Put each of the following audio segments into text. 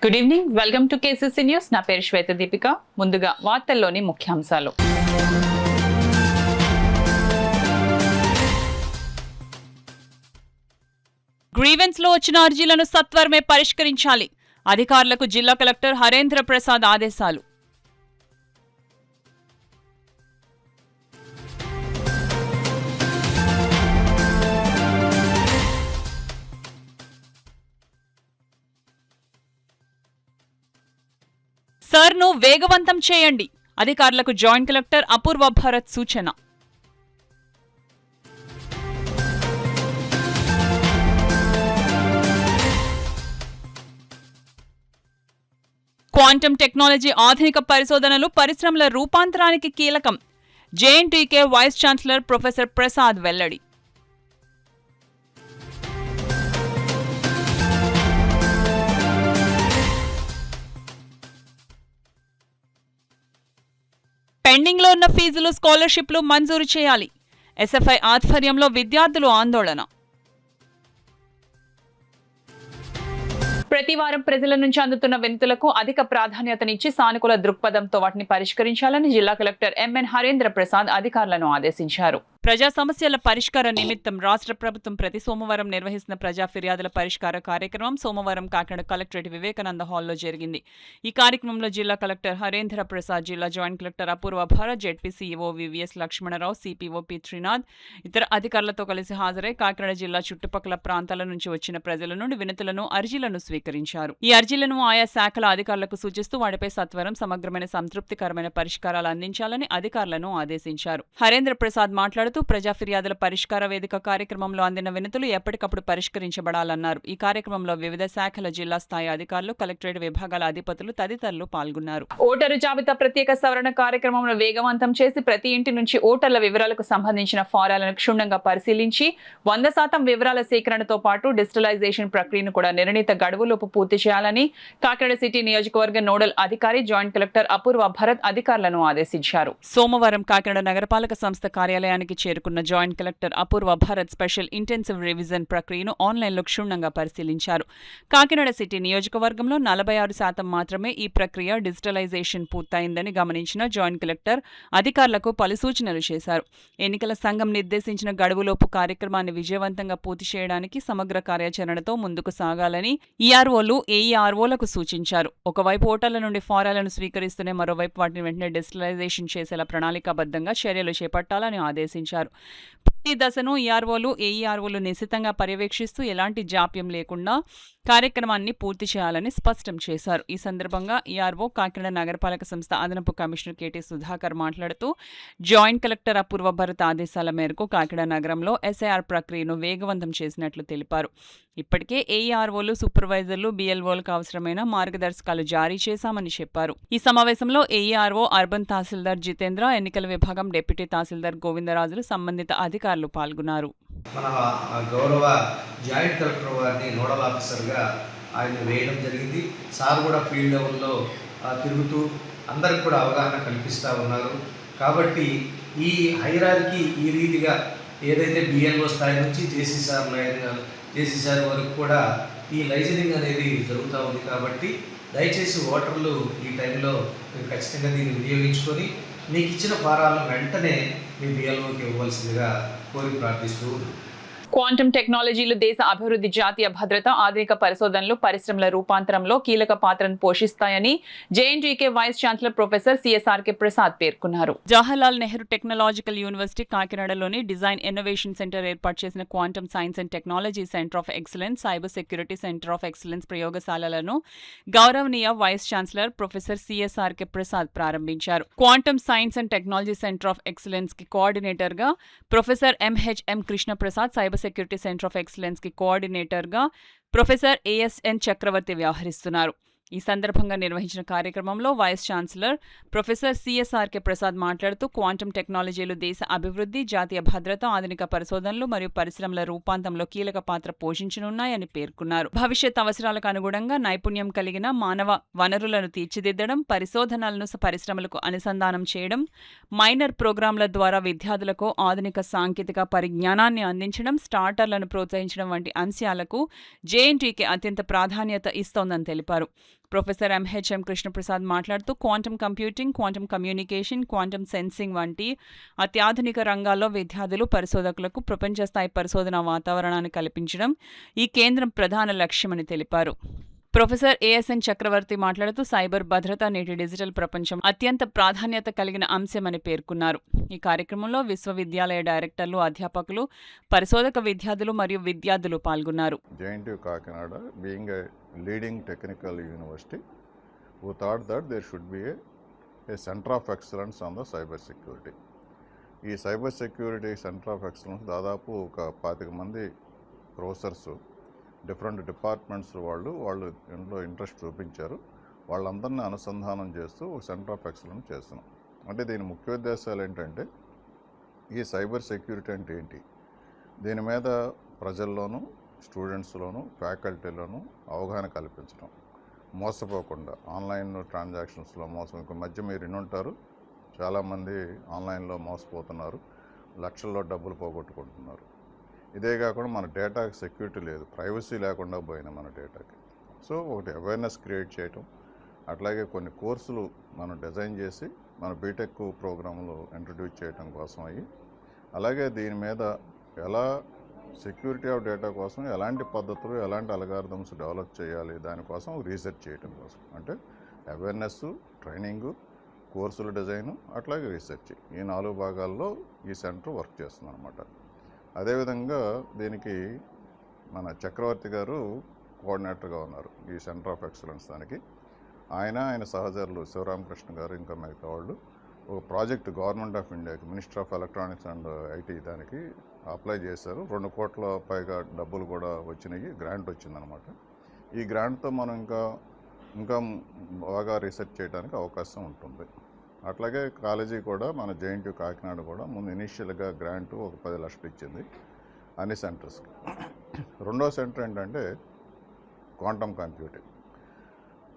Good evening, welcome to KCC news. నా పేరు శ్వేత దీపిక. ముందుగా వార్తల్లోని ముఖ్యాంశాలు. గ్రీవెన్స్ లో వచ్చిన అర్జీలను సత్వరమే పరిష్కరించాలి. అధికారులకు జిల్లా కలెక్టర్ హరేంద్ర ప్రసాద్ ఆదేశాలు. సర్ను వేగవంతం చేయండి. అధికారులకు జాయింట్ కలెక్టర్ అపూర్వ భరత్ సూచన. క్వాంటమ్ టెక్నాలజీ ఆధునిక పరిశోధనలు పరిశ్రమల రూపాంతరానికి కీలకం. JNTK vice chancellor professor Prasad వెల్లడి. పెండింగ్లో ఉన్న ఫీజులు, స్కాలర్షిప్లు మంజూరు చేయాలి. ఎస్ఎఫ్ఐ ఆధ్వర్యంలో విద్యార్థులు ఆందోళన. ప్రతివారం ప్రజల నుంచి అందుతున్న వినతులకు అధిక ప్రాధాన్యతనిచ్చి సానుకూల దృక్పథంతో వాటిని పరిష్కరించాలని జిల్లా కలెక్టర్ ఎంఎన్ హరేంద్ర ప్రసాద్ అధికారులను ఆదేశించారు. ప్రజా సమస్యల పరిష్కార నిమిత్తం రాష్ట్ర ప్రభుత్వం ప్రతి సోమవారం నిర్వహిస్తున్న ప్రజా ఫిర్యాదుల పరిష్కార కార్యక్రమం సోమవారం కాకినాడ కలెక్టరేట్ వివేకానంద హాల్లో జరిగింది. ఈ కార్యక్రమంలో జిల్లా కలెక్టర్ హరేంద్ర ప్రసాద్, జిల్లా joint collector Apoorva Bharat, ZP CEO VVS Lakshmanarao, CPO P Srinath ఇతర అధికారులతో కలిసి హాజరై కాకినాడ జిల్లా చుట్టుపక్కల ప్రాంతాల నుంచి వచ్చిన ప్రజల నుండి వినతులను, అర్జీలను స్వీకరించారు. ఈ అర్జీలను ఆయా శాఖల అధికారులకు సూచిస్తూ వాటిపై సత్వరం, సమగ్రమైన, సంతృప్తికరమైన పరిష్కారాలు అందించాలని అధికారులను ఆదేశించారు. హరేంద్ర ప్రసాద్ మాట్లాడుతూ ప్రజా ఫిర్యాదుల పరిష్కార వేదిక కార్యక్రమంలో అందిన వినతులు ఎప్పటికప్పుడు పరిష్కరించబడాలన్నారు. ఈ కార్యక్రమంలో వివిధ శాఖల జిల్లా స్థాయి అధికారులు, కలెక్టరేట్ విభాగాల అధిపతులు తదితరులు పాల్గొన్నారు. ఓటరు జాబితా ప్రత్యేక సవరణ కార్యక్రమంలో వేగవంతం చేసి ప్రతి ఇంటి నుంచి ఓటర్ల వివరాలకు సంబంధించిన ఫారాలను క్షుణ్ణంగా పరిశీలించి 100% వివరాల సేకరణతో పాటు డిజిటలైజేషన్ ప్రక్రియను కూడా నిర్ణీత గడువులోపు పూర్తి చేయాలని కాకినాడ సిటీ నియోజకవర్గ నోడల్ అధికారి జాయింట్ కలెక్టర్ అపూర్వ భరత్ అధికారులను ఆదేశించారు. సోమవారం కాకినాడ నగరపాలక సంస్థ కార్యాలయానికి చేరుకున్న joint collector Apoorva Bharat special intensive revision ప్రక్రియను ఆన్లైన్లో క్షుణ్ణంగా పరిశీలించారు. కాకినాడ సిటీ నియోజకవర్గంలో 46% మాత్రమే ఈ ప్రక్రియ డిజిటలైజేషన్ పూర్తయిందని గమనించిన జాయింట్ కలెక్టర్ అధికారులకు పలు సూచనలు చేశారు. ఎన్నికల సంఘం నిర్దేశించిన గడువులోపు కార్యక్రమాన్ని విజయవంతంగా పూర్తి చేయడానికి సమగ్ర కార్యాచరణతో ముందుకు సాగాలని ఈఆర్ఓలు, ఏఈఆర్ఓలకు సూచించారు. ఒకవైపు ఓటర్ల నుండి ఫారాలను స్వీకరిస్తూనే మరోవైపు వాటిని వెంటనే డిజిటలైజేషన్ చేసేలా ప్రణాళికాబద్ధంగా చర్యలు చేపట్టాలని ఆదేశించారు. ప్రతి దశను ఈఆర్ఓలు, ఏఈఆర్ఓలు నిశితంగా పర్యవేక్షిస్తూ ఎలాంటి జాప్యం లేకుండా కార్యక్రమాన్ని పూర్తి చేయాలని స్పష్టం చేశారు. ఈ సందర్భంగా ఈఆర్ఓ, కాకినాడ నగరపాలక సంస్థ అదనపు కమిషనర్ కెటి సుధాకర్ మాట్లాడుతూ జాయింట్ కలెక్టర్ అపూర్వ భరత్ ఆదేశాల మేరకు కాకినాడ నగరంలో ఎస్ఐఆర్ ప్రక్రియను వేగవంతం చేసినట్లు తెలిపారు. ఇప్పటికే ఏఈఆర్ఓలు, సూపర్వైజర్లు, బిఎల్ఓలకు అవసరమైన మార్గదర్శకాలు జారీ చేశామని చెప్పారు. ఈ సమావేశంలో ఏఈఆర్ఓ, అర్బన్ తహసీల్దార్ జితేంద్ర, ఎన్నికల విభాగం డిప్యూటీ తహసీల్దార్ గోవిందరాజులు, సంబంధిత అధికారులు పాల్గొన్నారు. మన గౌరవ జాయింట్ కలెక్టర్ వారిని నోడల్ ఆఫీసర్గా ఆయన వేయడం జరిగింది. సార్ కూడా ఫీల్డ్ లెవెల్లో తిరుగుతూ అందరికి కూడా అవగాహన కల్పిస్తూ ఉన్నారు. కాబట్టి ఈ హైరార్కీ ఈ రీతిగా ఏదైతే బిఎల్ఓ స్థాయి నుంచి జేసీసార్ వరకు కూడా ఈ లైజనింగ్ అనేది జరుగుతూ ఉంది. కాబట్టి దయచేసి ఓటర్లు ఈ టైంలో మీరు ఖచ్చితంగా దీన్ని వినియోగించుకొని మీకు ఇచ్చిన ఫారాలను వెంటనే మీ బిఎల్ఓకి ఇవ్వవలసిందిగా కోరి ప్రార్థిస్తూ. క్వాంటమ్ టెక్నాలజీలు దేశ అభివృద్ధి, జాతీయ భద్రత, ఆధునిక పరిశోధనలు, పరిశ్రమల రూపాంతరంలో కీలక పాత్రను పోషిస్తాయని JNTK vice chancellor professor CSRK Prasad పేర్కొన్నారు. జవహర్లాల్ నెహ్రూ టెక్నాలజికల్ యూనివర్సిటీ కాకినాడలోని డిజైన్ ఇన్నోవేషన్ సెంటర్ ఏర్పాటు చేసిన quantum science and technology centre of excellence, cyber security centre of excellence ప్రయోగశాలలను గౌరవనీయ vice chancellor professor CSRK Prasad ప్రారంభించారు. Quantum science and technology centre of excellence కి coordinator గా professor MHM Krishna Prasad, cyber security centre of excellence కి కోఆర్డినేటర్గా professor ASN చక్రవర్తి వ్యవహరిస్తున్నారు. ఈ సందర్భంగా నిర్వహించిన కార్యక్రమంలో vice chancellor professor CSRK Prasad మాట్లాడుతూ క్వాంటమ్ టెక్నాలజీలు దేశ అభివృద్ధి, జాతీయ భద్రత, ఆధునిక పరిశోధనలు మరియు పరిశ్రమల రూపాంతరంలో కీలక పాత్ర పోషించనున్నాయని పేర్కొన్నారు. భవిష్యత్ అవసరాలకు అనుగుణంగా నైపుణ్యం కలిగిన మానవ వనరులను తీర్చిదిద్దడం, పరిశోధనలను పరిశ్రమలకు అనుసంధానం చేయడం, మైనర్ ప్రోగ్రాంల ద్వారా విద్యార్థులకు ఆధునిక సాంకేతిక పరిజ్ఞానాన్ని అందించడం, స్టార్టర్లను ప్రోత్సహించడం వంటి అంశాలకు జేఎన్టీకే అత్యంత ప్రాధాన్యత ఇస్తోందని తెలిపారు. ప్రొఫెసర్ ఎంహెచ్ఎం కృష్ణప్రసాద్ మాట్లాడుతూ quantum computing, quantum communication, quantum sensing వంటి అత్యాధునిక రంగాల్లో విద్యార్థులు, పరిశోధకులకు ప్రపంచ స్థాయి పరిశోధన వాతావరణాన్ని కల్పించడం ఈ కేంద్రం ప్రధాన లక్ష్యమని తెలిపారు. ప్రొఫెసర్ ఏఎస్ఎన్ చక్రవర్తి మాట్లాడుతూ సైబర్ భద్రత నేటి డిజిటల్ ప్రపంచం అత్యంత ప్రాధాన్యత కలిగిన అంశమని పేర్కొన్నారు. ఈ కార్యక్రమంలో విశ్వవిద్యాలయ డైరెక్టర్లు, అధ్యాపకులు, పరిశోధక విద్యార్థులు మరియు విద్యార్థులు పాల్గొన్నారు. JNTU Kakinada being a leading technical university who thought that there should be a center of excellence on the cyber security. ఈ cyber security centre of excellence దాదాపు ఒక 25 మంది ప్రొఫెసర్స్ డిఫరెంట్ డిపార్ట్మెంట్స్ వాళ్ళు ఇందులో ఇంట్రెస్ట్ చూపించారు. వాళ్ళందరినీ అనుసంధానం చేస్తూ ఒక సెంటర్ ఆఫ్ ఎక్సలెన్స్ చేస్తున్నాం. అంటే దీని ముఖ్య ఉద్దేశాలు ఏంటంటే ఈ సైబర్ సెక్యూరిటీ అంటే ఏంటి, దీని మీద ప్రజల్లోనూ, స్టూడెంట్స్లోనూ, ఫ్యాకల్టీలోనూ అవగాహన కల్పించడం, మోసపోకుండా ఆన్లైన్ ట్రాన్సాక్షన్స్లో మోసం. ఇంకో మధ్య మీరు వినుంటారు, చాలామంది ఆన్లైన్లో మోసపోతున్నారు, లక్షల్లో డబ్బులు పోగొట్టుకుంటున్నారు. ఇదే కాకుండా మన డేటాకి సెక్యూరిటీ లేదు, ప్రైవసీ లేకుండా పోయిన మన డేటాకి. సో ఒకటి అవేర్నెస్ క్రియేట్ చేయటం, అట్లాగే కొన్ని కోర్సులు మనం డిజైన్ చేసి మన బీటెక్ ప్రోగ్రాంలో ఇంట్రడ్యూస్ చేయడం కోసం అయ్యి, అలాగే దీని మీద ఎలా సెక్యూరిటీ ఆఫ్ డేటా కోసం ఎలాంటి పద్ధతులు, ఎలాంటి అల్గారిథమ్స్ డెవలప్ చేయాలి, దానికోసం రీసెర్చ్ చేయడం కోసం. అంటే అవేర్నెస్, ట్రైనింగు, కోర్సుల డిజైను, అట్లాగే రీసెర్చ్, ఈ 4 భాగాల్లో ఈ సెంటర్ వర్క్ చేస్తుంది అన్నమాట. అదేవిధంగా దీనికి మన చక్రవర్తి గారు కోఆర్డినేటర్గా ఉన్నారు ఈ సెంటర్ ఆఫ్ ఎక్సలెన్స్. దానికి ఆయన సహచరులు శివరామకృష్ణ గారు, ఇంకా మిగతా వాళ్ళు ఒక ప్రాజెక్ట్ గవర్నమెంట్ ఆఫ్ ఇండియాకి, minister of electronics and IT దానికి అప్లై చేశారు. 2 కోట్ల పైగా డబ్బులు కూడా వచ్చినాయి, గ్రాంట్ వచ్చిందనమాట. ఈ గ్రాంట్తో మనం ఇంకా బాగా రీసెర్చ్ చేయడానికి అవకాశం ఉంటుంది. అట్లాగే కాలేజీ కూడా మన JNTU కాకినాడ కూడా ముందు ఇనీషియల్గా గ్రాంట్ ఒక 10 లక్షలు ఇచ్చింది అన్ని సెంటర్స్కి. రెండో సెంటర్ ఏంటంటే క్వాంటమ్ కంప్యూటింగ్.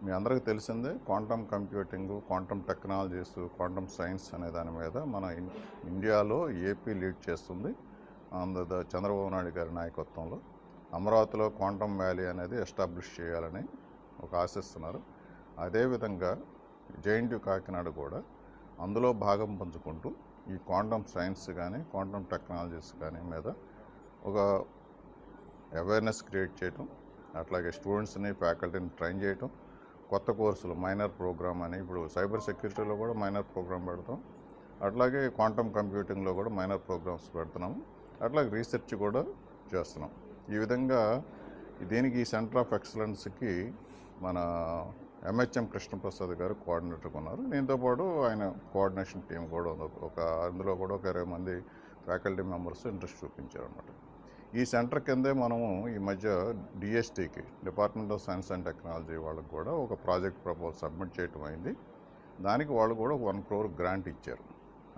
మీ అందరికీ తెలిసిందే, quantum computing, quantum technologies, quantum science అనే దాని మీద మన ఇండియాలో ఏపీ లీడ్ చేస్తుంది. చంద్రబాబు నాయుడు గారి నాయకత్వంలో అమరావతిలో క్వాంటమ్ వ్యాలీ అనేది ఎస్టాబ్లిష్ చేయాలని ఒక ఆశిస్తున్నారు. అదేవిధంగా JNTU కాకినాడ కూడా అందులో భాగం పంచుకుంటూ ఈ క్వాంటమ్ సైన్స్ కానీ, క్వాంటమ్ టెక్నాలజీస్ కానీ మీద ఒక అవేర్నెస్ క్రియేట్ చేయటం, అట్లాగే స్టూడెంట్స్ని, ఫ్యాకల్టీని ట్రైన్ చేయటం, కొత్త కోర్సులు, మైనర్ ప్రోగ్రామ్ అని, ఇప్పుడు సైబర్ సెక్యూరిటీలో కూడా మైనర్ ప్రోగ్రామ్ పెడతాం, అట్లాగే క్వాంటమ్ కంప్యూటింగ్లో కూడా మైనర్ ప్రోగ్రామ్స్ పెడుతున్నాము, అట్లాగే రీసెర్చ్ కూడా చేస్తున్నాం. ఈ విధంగా దీనికి ఈ సెంటర్ ఆఫ్ ఎక్సలెన్స్కి మన ఎంహెచ్ఎం కృష్ణప్రసాద్ గారు కోఆర్డినేటర్గా ఉన్నారు. దీంతో పాటు ఆయన కోఆర్డినేషన్ టీం కూడా ఉంది. అందులో కూడా ఒక 20 మంది ఫ్యాకల్టీ మెంబర్స్ ఇంట్రెస్ట్ చూపించారు అన్నమాట. ఈ సెంటర్ కిందే మనము ఈ మధ్య డిఎస్టీకి, department of science and technology వాళ్ళకి కూడా ఒక ప్రాజెక్ట్ ప్రపోజల్ సబ్మిట్ చేయటం అయింది. దానికి వాళ్ళు కూడా 1 crore గ్రాంట్ ఇచ్చారు.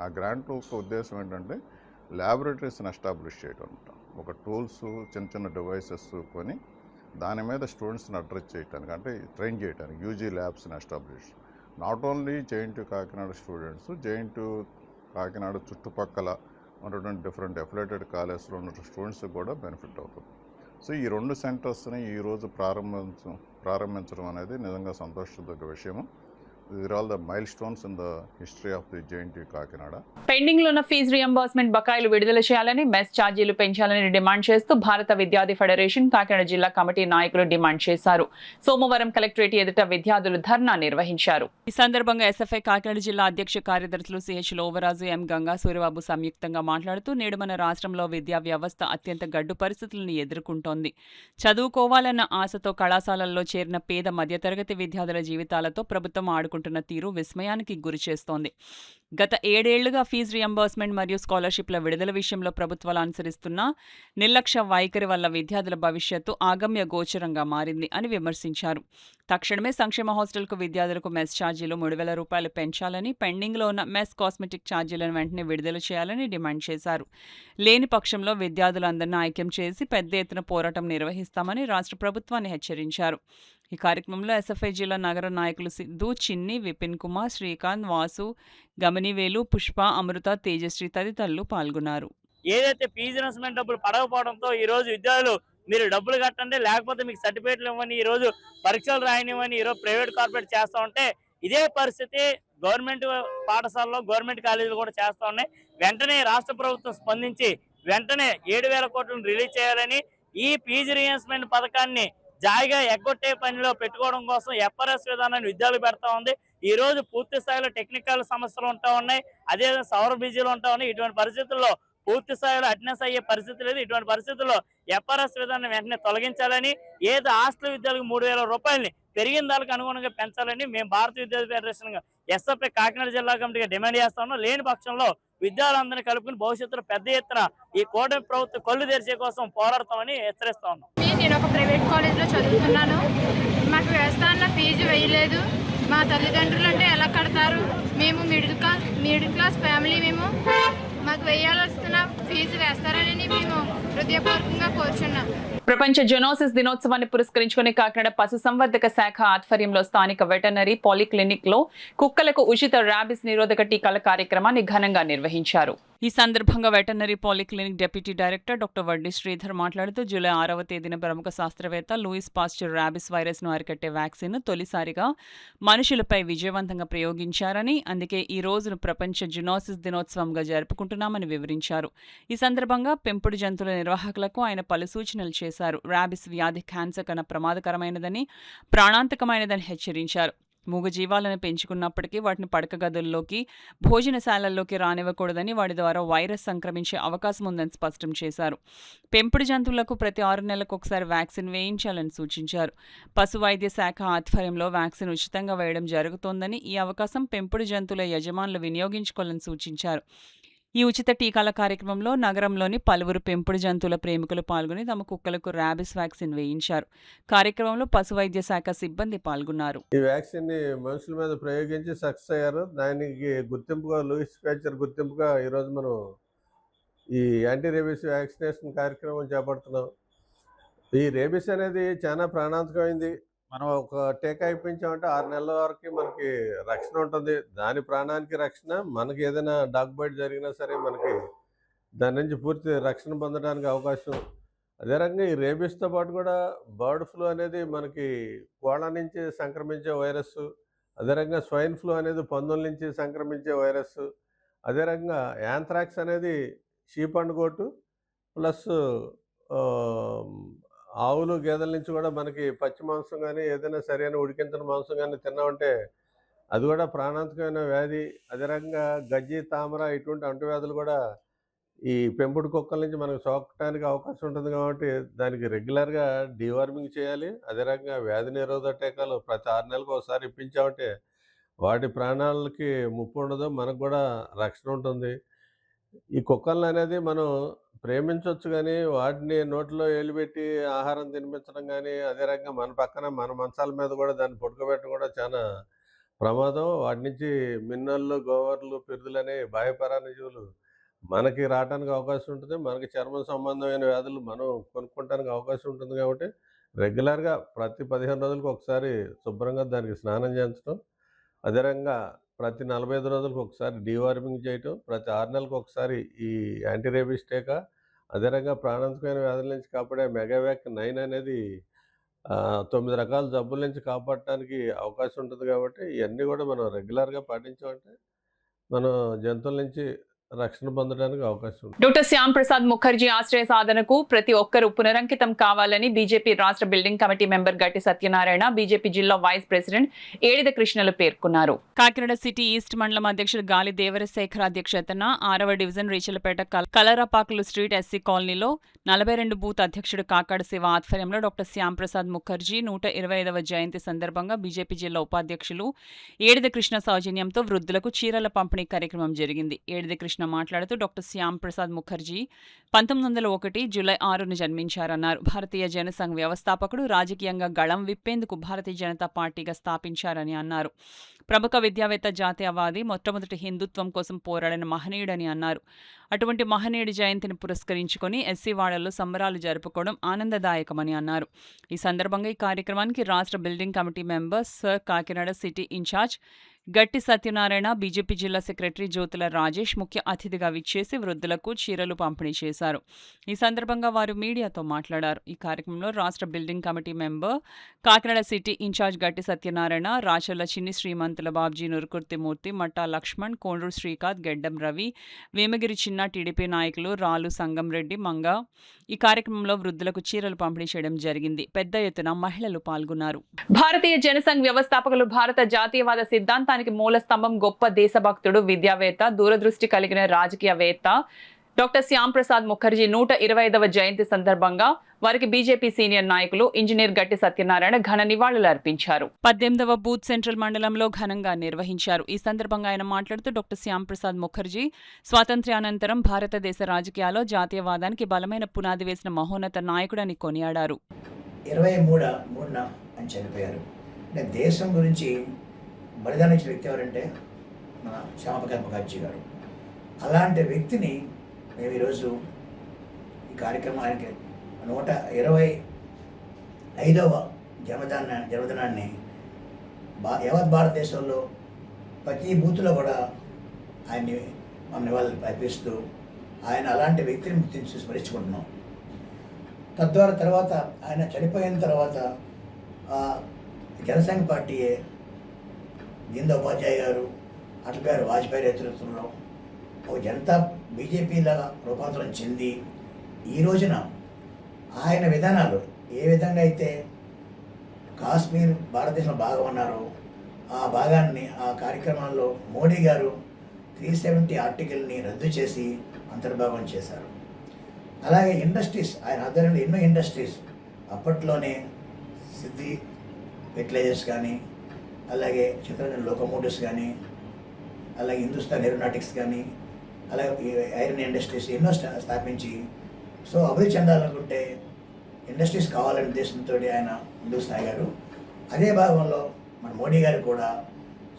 ఆ గ్రాంట్ ఒక ఉద్దేశం ఏంటంటే ల్యాబొరేటరీస్ని ఎస్టాబ్లిష్ చేయడం అనమాట. ఒక టూల్స్, చిన్న డివైసెస్ కొని దాని మీద స్టూడెంట్స్ని అడ్రస్ చేయడానికి, అంటే ట్రైన్ చేయడానికి యూజీ ల్యాబ్స్ని establish. Not only JNTU Kakinada students, JNTU Kakinada చుట్టుపక్కల ఉన్నటువంటి డిఫరెంట్ అఫిలియేటెడ్ కాలేజ్లో ఉన్న స్టూడెంట్స్కి కూడా బెనిఫిట్ అవుతుంది. సో ఈ 2 సెంటర్స్ని ఈరోజు ప్రారంభించడం అనేది నిజంగా సంతోషదగ్గ విషయము. These are all the milestones in the history of the JNTU Kakinada. Pending లో ఉన్న ఫీజు రియంబర్స్మెంట్ బకాయిలు విడుదల చేయాలని, మెస్ ఛార్జీలు పెంచాలని డిమాండ్ చేస్తూ భారత విద్యార్థి ఫెడరేషన్ కాకినాడ జిల్లా కమిటీ నాయకులు డిమాండ్ చేశారు. సోమవారం కలెక్టరేట్ ఎదుట విద్యార్థులు ధర్నా నిర్వహించారు. ఈ సందర్భంగా ఎస్ఎఫ్ఐ కాకినాడ జిల్లా అధ్యక్ష కార్యదర్శులు సిహెచ్ లోవరాజు, ఎం గంగా సూర్యబాబు సంయుక్తంగా మాట్లాడుతూ నేడు మన రాష్ట్రంలో విద్యా వ్యవస్థ అత్యంత గడ్డు పరిస్థితులను ఎదుర్కొంటోంది. చదువుకోవాలన్న ఆశతో కళాశాలల్లో చేరిన పేద మధ్యతరగతి విద్యార్థుల జీవితాలతో ప్రభుత్వం ఆడుకుంటున్న తీరు విస్మయానికి గురి చేస్తోంది. గత 7 ఏళ్లుగా ఫీజు రియంబర్స్మెంట్ మరియు స్కాలర్షిప్ల విడుదల విషయంలో ప్రభుత్వాలు అనుసరిస్తున్న నిర్లక్ష్య వైఖరి వల్ల విద్యార్థుల భవిష్యత్తు ఆగమ్య గోచరంగా మారింది అని విమర్శించారు. తక్షణమే సంక్షేమ హాస్టల్కు విద్యార్థులకు మెస్ ఛార్జీలు 3,000 రూపాయలు పెంచాలని, పెండింగ్లో ఉన్న మెస్ కాస్మెటిక్ ఛార్జీలను వెంటనే విడుదల చేయాలని డిమాండ్ చేశారు. లేని పక్షంలో విద్యార్థులందరినీ ఐక్యం చేసి పెద్ద ఎత్తున పోరాటం నిర్వహిస్తామని రాష్ట్ర ప్రభుత్వాన్ని హెచ్చరించారు. ఈ కార్యక్రమంలో ఎస్ఎఫ్ఐ జిల్లా నగర నాయకులు సిద్ధు, చిన్ని, విపిన్ కుమార్, శ్రీకాంత్, వాసు, గమనివేలు, పుష్ప, అమృత, తేజశ్రీ తదితరులు పాల్గొన్నారు. ఏదైతే ఫీజు రియంబర్స్మెంట్ డబ్బులు పడకపోవడంతో ఈ రోజు విద్యార్థులు మీరు డబ్బులు కట్టండి, లేకపోతే మీకు సర్టిఫికేట్లు ఇవ్వని, ఈరోజు పరీక్షలు రాయనివ్వని ఈరోజు ప్రైవేట్ కార్పొరేట్ చేస్తూ ఉంటే ఇదే పరిస్థితి గవర్నమెంట్ పాఠశాలలో గవర్నమెంట్ కాలేజీలు కూడా చేస్తూ ఉన్నాయి. వెంటనే రాష్ట్ర ప్రభుత్వం స్పందించి వెంటనే 7,000 కోట్లను రిలీజ్ చేయాలని, ఈ ఫీజు రియంబర్స్మెంట్ పథకాన్ని జాయిగా ఎగ్గొట్టే పనిలో పెట్టుకోవడం కోసం ఎఫ్ఆర్ఎస్ విధానాన్ని విద్యార్థులు పెడతా ఉంది. ఈ రోజు పూర్తి స్థాయిలో టెక్నికల్ సమస్యలు ఉంటా ఉన్నాయి, అదేవిధంగా సౌర బిజీలు ఉంటా ఉన్నాయి. ఇటువంటి పరిస్థితుల్లో పూర్తి స్థాయిలో అటెండెన్స్ అయ్యే పరిస్థితి లేదు. ఇటువంటి పరిస్థితుల్లో ఎఫ్ఆర్ఎస్ విధానం వెంటనే తొలగించాలని, ఏదో హాస్టల్ విద్యార్థులకు 3,000 రూపాయలని పెరిగిన దానికి అనుగుణంగా పెంచాలని మేము భారతీయ విద్యార్థి ఫెడరేషన్ ఎస్ఎఫ్ఐ కాకినాడ జిల్లా కమిటీగా డిమాండ్ చేస్తా ఉన్నాం. లేని పక్షంలో విద్యార్థులందరినీ కలుపుకుని భవిష్యత్తులో పెద్ద ఎత్తున ఈ కూటమి ప్రభుత్వం కళ్ళు తెరిచే కోసం పోరాడతామని హెచ్చరిస్తా ఉన్నాం. నేను ఒక ప్రైవేట్ కాలేజ్లో చదువుతున్నాను. మాకు వ్యవస్థ ఫీజు వేయలేదు. మా తల్లిదండ్రులు అంటే ఎలా కడతారు? మేము మిడిల్ క్లాస్ ఫ్యామిలీ. మాకు వేయాల్సిన ఫీజు వేస్తారని మేము హృదయపూర్వకంగా కోరుచున్నాం. ప్రపంచ జూనోసిస్ దినోత్సవాన్ని పురస్కరించుకుని కాకినాడ పశుసంవర్ధక శాఖ ఆధ్వర్యంలో స్థానిక వెటర్నరీ పాలిక్లినిక్ లో కుక్కలకు ఉచిత ర్యాబిస్ నిరోధక టీకాల కార్యక్రమాన్ని ఘనంగా నిర్వహించారు. ఈ సందర్భంగా veterinary polyclinic deputy director doctor వడ్డీ శ్రీధర్ మాట్లాడుతూ జూలై 6వ తేదీన ప్రముఖ శాస్త్రవేత్త లూయిస్ పాస్చర్ ర్యాబిస్ వైరస్ ను అరికట్టే వ్యాక్సిన్ తొలిసారిగా మనుషులపై విజయవంతంగా ప్రయోగించారని, అందుకే ఈ రోజును ప్రపంచ జూనోసిస్ దినోత్సవంగా జరుపుకుంటున్నామని వివరించారు. ఈ సందర్భంగా పెంపుడు జంతువుల నిర్వాహకులకు ఆయన పలు సూచనలు చేశారు. ర్యాబిస్ వ్యాధి క్యాన్సర్ కన్నా ప్రమాదకరమైనదని, ప్రాణాంతకమైనదని హెచ్చరించారు. మూగజీవాలను పెంచుకున్నప్పటికీ వాటిని పడక గదుల్లోకి, భోజనశాలల్లోకి రానివ్వకూడదని, వాటి ద్వారా వైరస్ సంక్రమించే అవకాశం ఉందని స్పష్టం చేశారు. పెంపుడు జంతువులకు ప్రతి 6 నెలలకు ఒకసారి వ్యాక్సిన్ వేయించాలని సూచించారు. పశు వైద్య శాఖ ఆధ్వర్యంలో వ్యాక్సిన్ ఉచితంగా వేయడం జరుగుతోందని, ఈ అవకాశం పెంపుడు జంతువుల యజమానులు వినియోగించుకోవాలని సూచించారు. ఈ ఉచిత టీకాల కార్యక్రమంలో నగరంలోని పలువురు పెంపుడు జంతువుల ప్రేమికులు పాల్గొని తమ కుక్కలకు ర్యాబిస్ వ్యాక్సిన్ వేయించారు. కార్యక్రమంలో పశు వైద్య శాఖ సిబ్బంది పాల్గొన్నారు. ఈ వ్యాక్సిన్ ని మనుషుల మీద ప్రయోగించి సక్సెస్ అయ్యారు. దానికి గుర్తింపుగా లూయిస్ పాస్చర్ గుర్తింపుగా ఈరోజు మనం ఈ యాంటీ రేబీస్ వ్యాక్సినేషన్ కార్యక్రమం చేపడుతున్నాం. ఈ రేబీస్ అనేది చాలా ప్రాణాంతకమైంది. మనం ఒక టీకా ఇప్పించామంటే 6 నెలల వరకు మనకి రక్షణ ఉంటుంది. దాని ప్రాణానికి రక్షణ, మనకి ఏదైనా డాగ్ బైట్ జరిగినా సరే మనకి దాని నుంచి పూర్తి రక్షణ పొందడానికి అవకాశం. అదే రకంగా ఈ రేబీస్తో పాటు కూడా బర్డ్ ఫ్లూ అనేది మనకి కోళ్ళ నుంచి సంక్రమించే వైరస్, అదే రకంగా స్వైన్ ఫ్లూ అనేది పందుల నుంచి సంక్రమించే వైరస్, అదే రకంగా యాంథ్రాక్స్ అనేది షీప్ అండ్ గోటు ప్లస్ ఆవులు గేదెల నుంచి కూడా మనకి పచ్చి మాంసం కానీ ఏదైనా సరైన ఉడికించిన మాంసం కానీ తిన్నామంటే అది కూడా ప్రాణాంతకమైన వ్యాధి. అదే రకంగా గజ్జి, తామర ఇటువంటి అంటువ్యాధులు కూడా ఈ పెంపుడు కుక్కల నుంచి మనకు సోకటానికి అవకాశం ఉంటుంది. కాబట్టి దానికి రెగ్యులర్గా డీవార్మింగ్ చేయాలి. అదే రకంగా వ్యాధి నిరోధక టీకాలు ప్రతి 6 నెలలకు ఒకసారి ఇప్పించామంటే వాటి ప్రాణాలకి ముప్పు ఉండదు, మనకు కూడా రక్షణ ఉంటుంది. ఈ కుక్కలను అనేది మనం ప్రేమించవచ్చు కానీ వాటిని నోట్లో ఏళ్ళు పెట్టి ఆహారం తినిపించడం కానీ, అదే రకంగా మన పక్కన మన మంచాల మీద కూడా దాన్ని పడుకోబెట్టడం కూడా చాలా ప్రమాదం. వాటి నుంచి మిన్నళ్ళు, గోవర్లు, పిరుదులనే బాహ్య పరాన్నజీవులు మనకి రావడానికి అవకాశం ఉంటుంది. మనకి చర్మ సంబంధమైన వ్యాధులు మనం కొనుక్కోవడానికి అవకాశం ఉంటుంది. కాబట్టి రెగ్యులర్గా ప్రతి 15 రోజులకు ఒకసారి శుభ్రంగా దానికి స్నానం చేయించడం, అదే రకంగా ప్రతి 45 రోజులకు ఒకసారి డీవార్మింగ్ చేయటం, ప్రతి 6 నెలలకు ఒకసారి ఈ యాంటీ రేబీస్ టీకా, అదే రకంగా ప్రాణాంతకమైన వ్యాధుల నుంచి కాపాడే మెగావ్యాక్ 9 అనేది 9 రకాల జబ్బుల నుంచి కాపాడటానికి అవకాశం ఉంటుంది. కాబట్టి ఇవన్నీ కూడా మనం రెగ్యులర్గా పాటించామంటే మనం జంతువుల నుంచి రక్షణ పొందడానికి అవకాశం ఉంది. డాక్టర్ శ్యామ్ ప్రసాద్ ముఖర్జీ ఆశ్రయ సాధనకు ప్రతి ఒక్కరూ పునరంకితం కావాలని బీజేపీ రాష్ట్ర బిల్డింగ్ కమిటీ మెంబర్ గట్టి సత్యనారాయణ, బీజేపీ జిల్లా వైస్ ప్రెసిడెంట్ ఏడిద కృష్ణలు పేర్కొన్నారు. కాకినాడ సిటీ ఈస్ట్ మండలం అధ్యక్షుడు గాలి దేవరశేఖర్ అధ్యక్షతన 6వ డివిజన్ రీచలపేట కలరాపాకులు స్ట్రీట్ ఎస్సీ కాలనీలో 42 బూత్ అధ్యక్షుడు కాకాడ శివ ఆధ్వర్యంలో డాక్టర్ శ్యామ్ ప్రసాద్ ముఖర్జీ 125వ జయంతి సందర్భంగా బీజేపీ జిల్లా ఉపాధ్యక్షులు ఏడిద కృష్ణ సౌజన్యంతో వృద్ధులకు చీరల పంపిణీ కార్యక్రమం జరిగింది. ఏడిద కృష్ణ మాట్లాడుతూ డాక్టర్ శ్యామ్ ప్రసాద్ ముఖర్జీ 1901 జూలై 6న జన్మించారన్నారు. భారతీయ జనసంఘ్ వ్యవస్థాపకుడు, రాజకీయంగా గళం విప్పేందుకు భారతీయ జనతా పార్టీగా స్థాపించారని అన్నారు. ప్రముఖ విద్యావేత్త, జాతీయవాది, మొట్టమొదటి హిందుత్వం కోసం పోరాడిన మహనీయుడని అన్నారు. అటువంటి మహనీయుడి జయంతిని పురస్కరించుకొని ఎస్సీ వాడల్లో సంబరాలు జరుపుకోవడం ఆనందదాయకమని అన్నారు. ఈ సందర్భంగా ఈ కార్యక్రమానికి రాష్ట్ర building committee member, sir Kakinada city incharge Gatti Satyanarayana, BJP జిల్లా సెక్రటరీ జ్యోతుల రాజేష్ ముఖ్య అతిథిగా విచ్చేసి వృద్ధులకు చీరలు పంపిణీ చేశారు. ఈ సందర్భంగా వారు మీడియాతో మాట్లాడారు. ఈ కార్యక్రమంలో రాష్ట్ర building committee member, Kakinada city incharge Gatti Satyanarayana, Racharla చిన్ని శ్రీమంతుల బాబ్జీ, నురుకుర్తిమూర్తి, మట్టా లక్ష్మణ్, కోండ్రు శ్రీకాంత్, గెడ్డం రవి, వేమగిరి చిన్న, టీడీపీ నాయకులు రాలు సంగంరెడ్డి, మంగ ఈ కార్యక్రమంలో వృద్ధులకు చీరలు పంపిణీ చేయడం జరిగింది. పెద్ద ఎత్తున మహిళలు పాల్గొన్నారు. భారతీయ జనసంఘ్ వ్యవస్థాపకులు, భారత జాతీయవాద సిద్ధాంతానికి మూల స్తంభం, గొప్ప దేశభక్తుడు, విద్యావేత్త, దూరదృష్టి కలిగిన రాజకీయవేత్త డాక్టర్ శ్యామ్ ప్రసాద్ ముఖర్జీ 125వ జయంతి సందర్భంగా వారికి బీజేపీ సీనియర్ నాయకులు ఇంజనీర్ గట్టి సత్యనారాయణ ఘన నివాళులు అర్పించారు. 18వ బూత్ సెంట్రల్ మండలంలో ఘనంగా నిర్వహించారు. ఈ సందర్భంగా ఆయన మాట్లాడుతూ డాక్టర్ శ్యామ్ ప్రసాద్ ముఖర్జీ స్వాతంత్ర్యానంతరం భారతదేశ రాజకీయాల్లో జాతీయవాదానికి బలమైన పునాది వేసిన మహోన్నత నాయకుడని కొనియాడారు. 23 అని చనిపోయారు. అంటే దేశం గురించి బలిదానం ఇచ్చిన వ్యక్తి ఎవరంటే మన శ్యామప్రసాద్ ముఖర్జీ గారు. అలాంటి వ్యక్తిని మేము ఈరోజు ఈ కార్యక్రమానికి 125వ జన్మదినాన్ని యావత్ భారతదేశంలో ప్రతి బూత్లో కూడా ఆయన్ని మన నివాళులు అర్పిస్తూ ఆయన అలాంటి వ్యక్తిని గుర్తించి స్మరించుకుంటున్నాం. తద్వారా తర్వాత ఆయన చనిపోయిన తర్వాత జనసంఘ్ పార్టీయే దీన్ ఉపాధ్యాయ గారు, అటల్ బిహారీ వాజ్పేయి నేతృత్వంలో ఒక జనతా బీజేపీలాగా రూపాంతరం చెంది ఈ రోజున ఆయన విధానాలు ఏ విధంగా అయితే కాశ్మీర్ భారతదేశంలో భాగం ఉన్నారో ఆ భాగాన్ని ఆ కార్యక్రమాల్లో మోడీ గారు 370 ఆర్టికల్ని రద్దు చేసి అంతర్భాగం చేశారు. అలాగే ఇండస్ట్రీస్, ఆయన ఆధ్వర్యంలో ఎన్నో ఇండస్ట్రీస్ అప్పట్లోనే సిద్ధి ఫెర్టిలైజర్స్ కానీ, అలాగే చిత్రరంజన్ లోకోమోటివ్స్ కానీ, అలాగే హిందుస్థాన్ ఏరోనాటిక్స్ కానీ, అలాగే ఐరన్ ఇండస్ట్రీస్ ఎన్నో స్థాపించి సో అభివృద్ధి చెందాలనుకుంటే ఇండస్ట్రీస్ కావాలనే ఉద్దేశంతో ఆయన ముందుకు సాగారు. అదే భాగంలో మన మోడీ గారు కూడా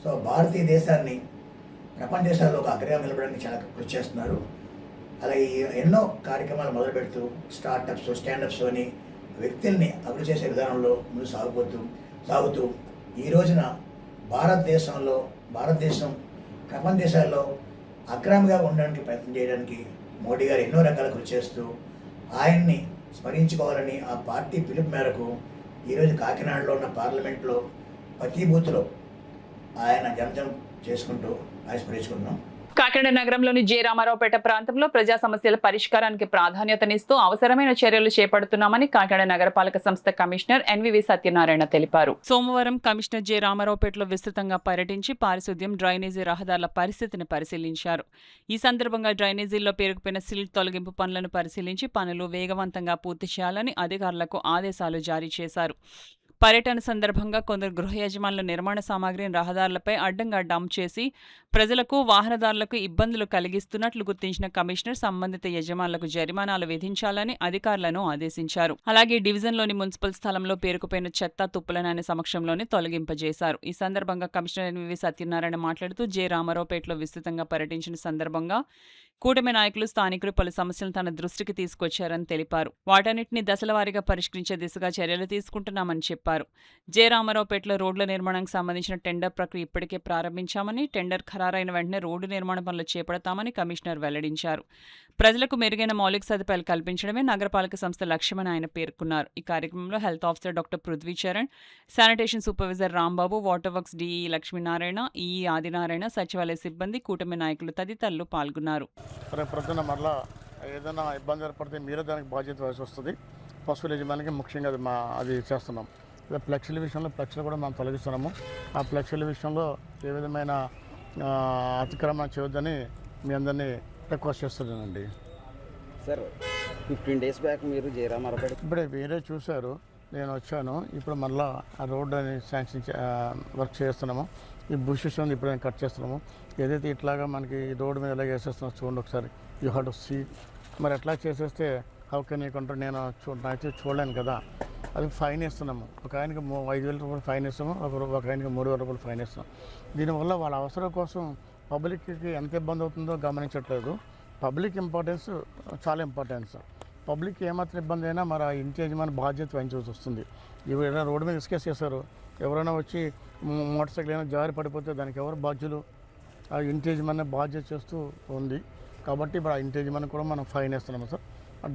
సో భారతీయ దేశాన్ని ప్రపంచ దేశాల్లో ఒక అగ్రగా నిలబడడానికి చాలా కృషి చేస్తున్నారు. అలాగే ఎన్నో కార్యక్రమాలు మొదలు పెడుతూ స్టార్టప్స్, స్టాండప్స్ అని వ్యక్తుల్ని అభివృద్ధి చేసే విధానంలో ముందు సాగుతూ ఈ రోజున భారతదేశం ప్రపంచ దేశాల్లో అగ్రమిగా ఉండడానికి ప్రయత్నం చేయడానికి మోడీ గారు ఎన్నో రకాల కృషి చేస్తూ ఆయన్ని స్మరించుకోవాలని ఆ పార్టీ పిలుపు మేరకు ఈరోజు కాకినాడలో ఉన్న పార్లమెంట్లో ప్రతి బూత్లో ఆయన జనజనం చేసుకుంటూ ఆయన స్మరించుకుంటున్నాం. కాకినాడ నగరంలోని జె రామారావుపేట ప్రాంతంలో ప్రజా సమస్యల పరిష్కారానికి ప్రాధాన్యతనిస్తూ అవసరమైన చర్యలు చేపడుతున్నామని కాకినాడ నగరపాలక సంస్థ కమిషనర్ ఎన్వివి సత్యనారాయణ తెలిపారు. సోమవారం కమిషనర్ జె రామారావుపేటలో విస్తృతంగా పర్యటించి పారిశుద్ధ్యం, డ్రైనేజీ రహదారుల పరిస్థితిని పరిశీలించారు. ఈ సందర్భంగా డ్రైనేజీల్లో పేరుకుపోయిన సిల్ట్ తొలగింపు పనులను పరిశీలించి పనులు వేగవంతంగా పూర్తి చేయాలని అధికారులకు ఆదేశాలు జారీ చేశారు. పర్యటన సందర్భంగా కొందరు గృహ యజమానుల నిర్మాణ సామాగ్రిని రహదారులపై అడ్డంగా డంప్ చేసి ప్రజలకు, వాహనదారులకు ఇబ్బందులు కలిగిస్తున్నట్లు గుర్తించిన కమిషనర్ సంబంధిత యజమానులకు జరిమానాలు విధించాలని అధికారులను ఆదేశించారు. అలాగే డివిజన్లోని మున్సిపల్ స్థలంలో పేరుకుపోయిన చెత్త, తుప్పులను ఆయన సమక్షంలోనే తొలగింపజేశారు. ఈ సందర్భంగా కమిషనర్ ఎన్వి సత్యనారాయణ మాట్లాడుతూ జె రామారావుపేటలో విస్తృతంగా పర్యటించిన సందర్భంగా కూటమి నాయకులు, స్థానికులు పలు సమస్యలను తన దృష్టికి తీసుకొచ్చారని తెలిపారు. వాటన్నిటిని దశలవారీగా పరిష్కరించే దిశగా చర్యలు తీసుకుంటున్నామని చెప్పారు. జె రామారావుపేటలో రోడ్ల నిర్మాణానికి సంబంధించిన టెండర్ ప్రక్రియ ఇప్పటికే ప్రారంభించామని, టెండర్ ఖరారైన వెంటనే రోడ్డు నిర్మాణ పనులు చేపడతామని కమిషనర్ వెల్లడించారు. ప్రజలకు మెరుగైన మౌలిక సదుపాయాలు కల్పించడమే నగరపాలక సంస్థ లక్ష్యమని ఆయన పేర్కొన్నారు. ఈ కార్యక్రమంలో health officer doctor Prithvi Charan, sanitation supervisor Rambabu, water works DE Lakshminarayana, EE Adinarayana, సచివాలయ సిబ్బంది, కూటమి నాయకులు తదితరులు పాల్గొన్నారు. ప్రజల మరలా ఏదైనా ఇబ్బంది ఏర్పడితే మీరే దానికి బాధ్యత వహించి వస్తుంది. పశువుల యజమానికి ముఖ్యంగా అది చేస్తున్నాం. అదే ఫ్లెక్సీల విషయంలో ఫ్లెక్సీలు కూడా మనం తొలగిస్తున్నాము. ఆ ఫ్లెక్సీల విషయంలో ఏ విధమైన అతిక్రమణ చేయొద్దని మీ అందరినీ రిక్వెస్ట్ చేస్తున్నానండి. సార్ 15 days బ్యాక్ మీరు జె రామారావుపేట ఇప్పుడే వేరే చూశారు, నేను వచ్చాను. ఇప్పుడు మళ్ళీ ఆ రోడ్ అని శాంక్షన్ వర్క్ చేస్తున్నాము. ఈ బుషెస్ ఉంది ఇప్పుడు కట్ చేస్తున్నాము. ఏదైతే ఇట్లాగా మనకి రోడ్డు మీద ఎలా వేసేస్తున్నాం చూడండి ఒకసారి. You have to see. మరి ఎట్లా చేసేస్తే హౌ కెన్ యూ కంట్రోల్, నేను అయితే చూడలేను కదా, అది ఫైన్ ఇస్తున్నాము. ఒక ఆయనకి 5,000 రూపాయలు ఫైన్ ఇస్తాము, ఒక ఆయనకి 3,000 రూపాయలు ఫైన్ ఇస్తాం. దీనివల్ల వాళ్ళ అవసరం కోసం పబ్లిక్కి ఎంత ఇబ్బంది అవుతుందో గమనించట్లేదు. పబ్లిక్ ఇంపార్టెన్స్ చాలా ఇంపార్టెన్స్. పబ్లిక్ ఏమాత్రం ఇబ్బంది అయినా మరి ఆ ఇంటి యజమాని బాధ్యత వహించాల్సి వస్తుంది. ఎవరైనా రోడ్డు మీద డిస్కస్ చేశారు, ఎవరైనా వచ్చి మోటార్ సైకిల్ అయినా జారి పడిపోతే దానికి ఎవరు బాధ్యులు? ఆ ఇంటి యజమాని బాధ్యత చేస్తూ ఉంది. కాబట్టి ఇప్పుడు ఆ ఇంటి యజమాని కూడా మనం ఫైన్ వేస్తున్నాము సార్.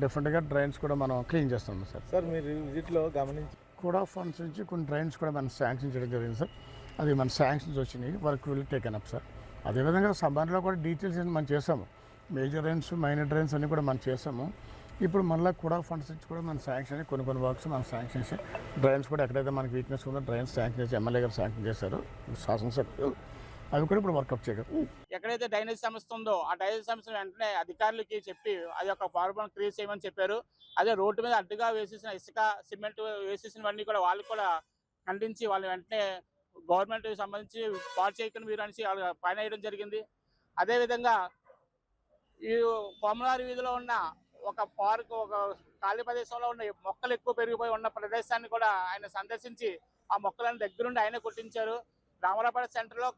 డెఫినెట్గా డ్రైన్స్ కూడా మనం క్లీన్ చేస్తున్నాం సార్. సార్ మీరు విజిట్లో గమనించి కూడా ఫండ్స్ నుంచి కొన్ని డ్రైన్స్ కూడా మనం శాంక్షన్ చేయడం జరిగింది సార్. అది మన శాంక్షన్స్ వచ్చినాయి, work will taken up sir. అదేవిధంగా సమ్మర్లో కూడా డీటెయిల్స్ మనం చేసాము, మేజర్ డ్రైన్స్ మైనర్ డ్రైన్స్ అన్నీ కూడా మనం చేసాము. ఇప్పుడు మళ్ళీ కూడా ఫండ్స్ నుంచి కూడా మనం శాంక్షన్ కొన్ని వర్క్స్ మనం శాంక్షన్ చేసి డ్రైన్స్ కూడా ఎక్కడైతే మనకి వీక్నెస్ ఉందో డ్రైన్స్ శాంక్షన్ చేసి ఎమ్మెల్యే గారు శాంక్షన్ చేశారు, శాసనసభ్యులు, అవి కూడా ఇప్పుడు వర్కప్ చేయగలరు. ఎక్కడైతే డ్రైనేజ్ సమస్య ఉందో ఆ డ్రైనేజ్ సమస్యను వెంటనే అధికారులకి చెప్పి అది ఒక ప్రాబ్లం క్రియేట్ చేయమని చెప్పారు. అదే రోడ్డు మీద అడ్డుగా వేసేసిన ఇసుక సిమెంట్ వేసేసినవన్నీ కూడా వాళ్ళు కూడా ఖండించి వాళ్ళు వెంటనే గవర్నమెంట్ సంబంధించి పాడు చేయకుండా మీరు అనేసి వాళ్ళు పైన వేయడం జరిగింది. అదేవిధంగా ఈ కొమలారి వీధిలో ఉన్న ఒక పార్క్, ఒక ఖాళీ ప్రదేశంలో ఉన్న మొక్కలు ఎక్కువ పెరిగిపోయి ఉన్న ప్రదేశాన్ని కూడా ఆయన సందర్శించి ఆ మొక్కలను దగ్గరుండి ఆయనే కొట్టించారు. రామరాపేట సెంటర్లో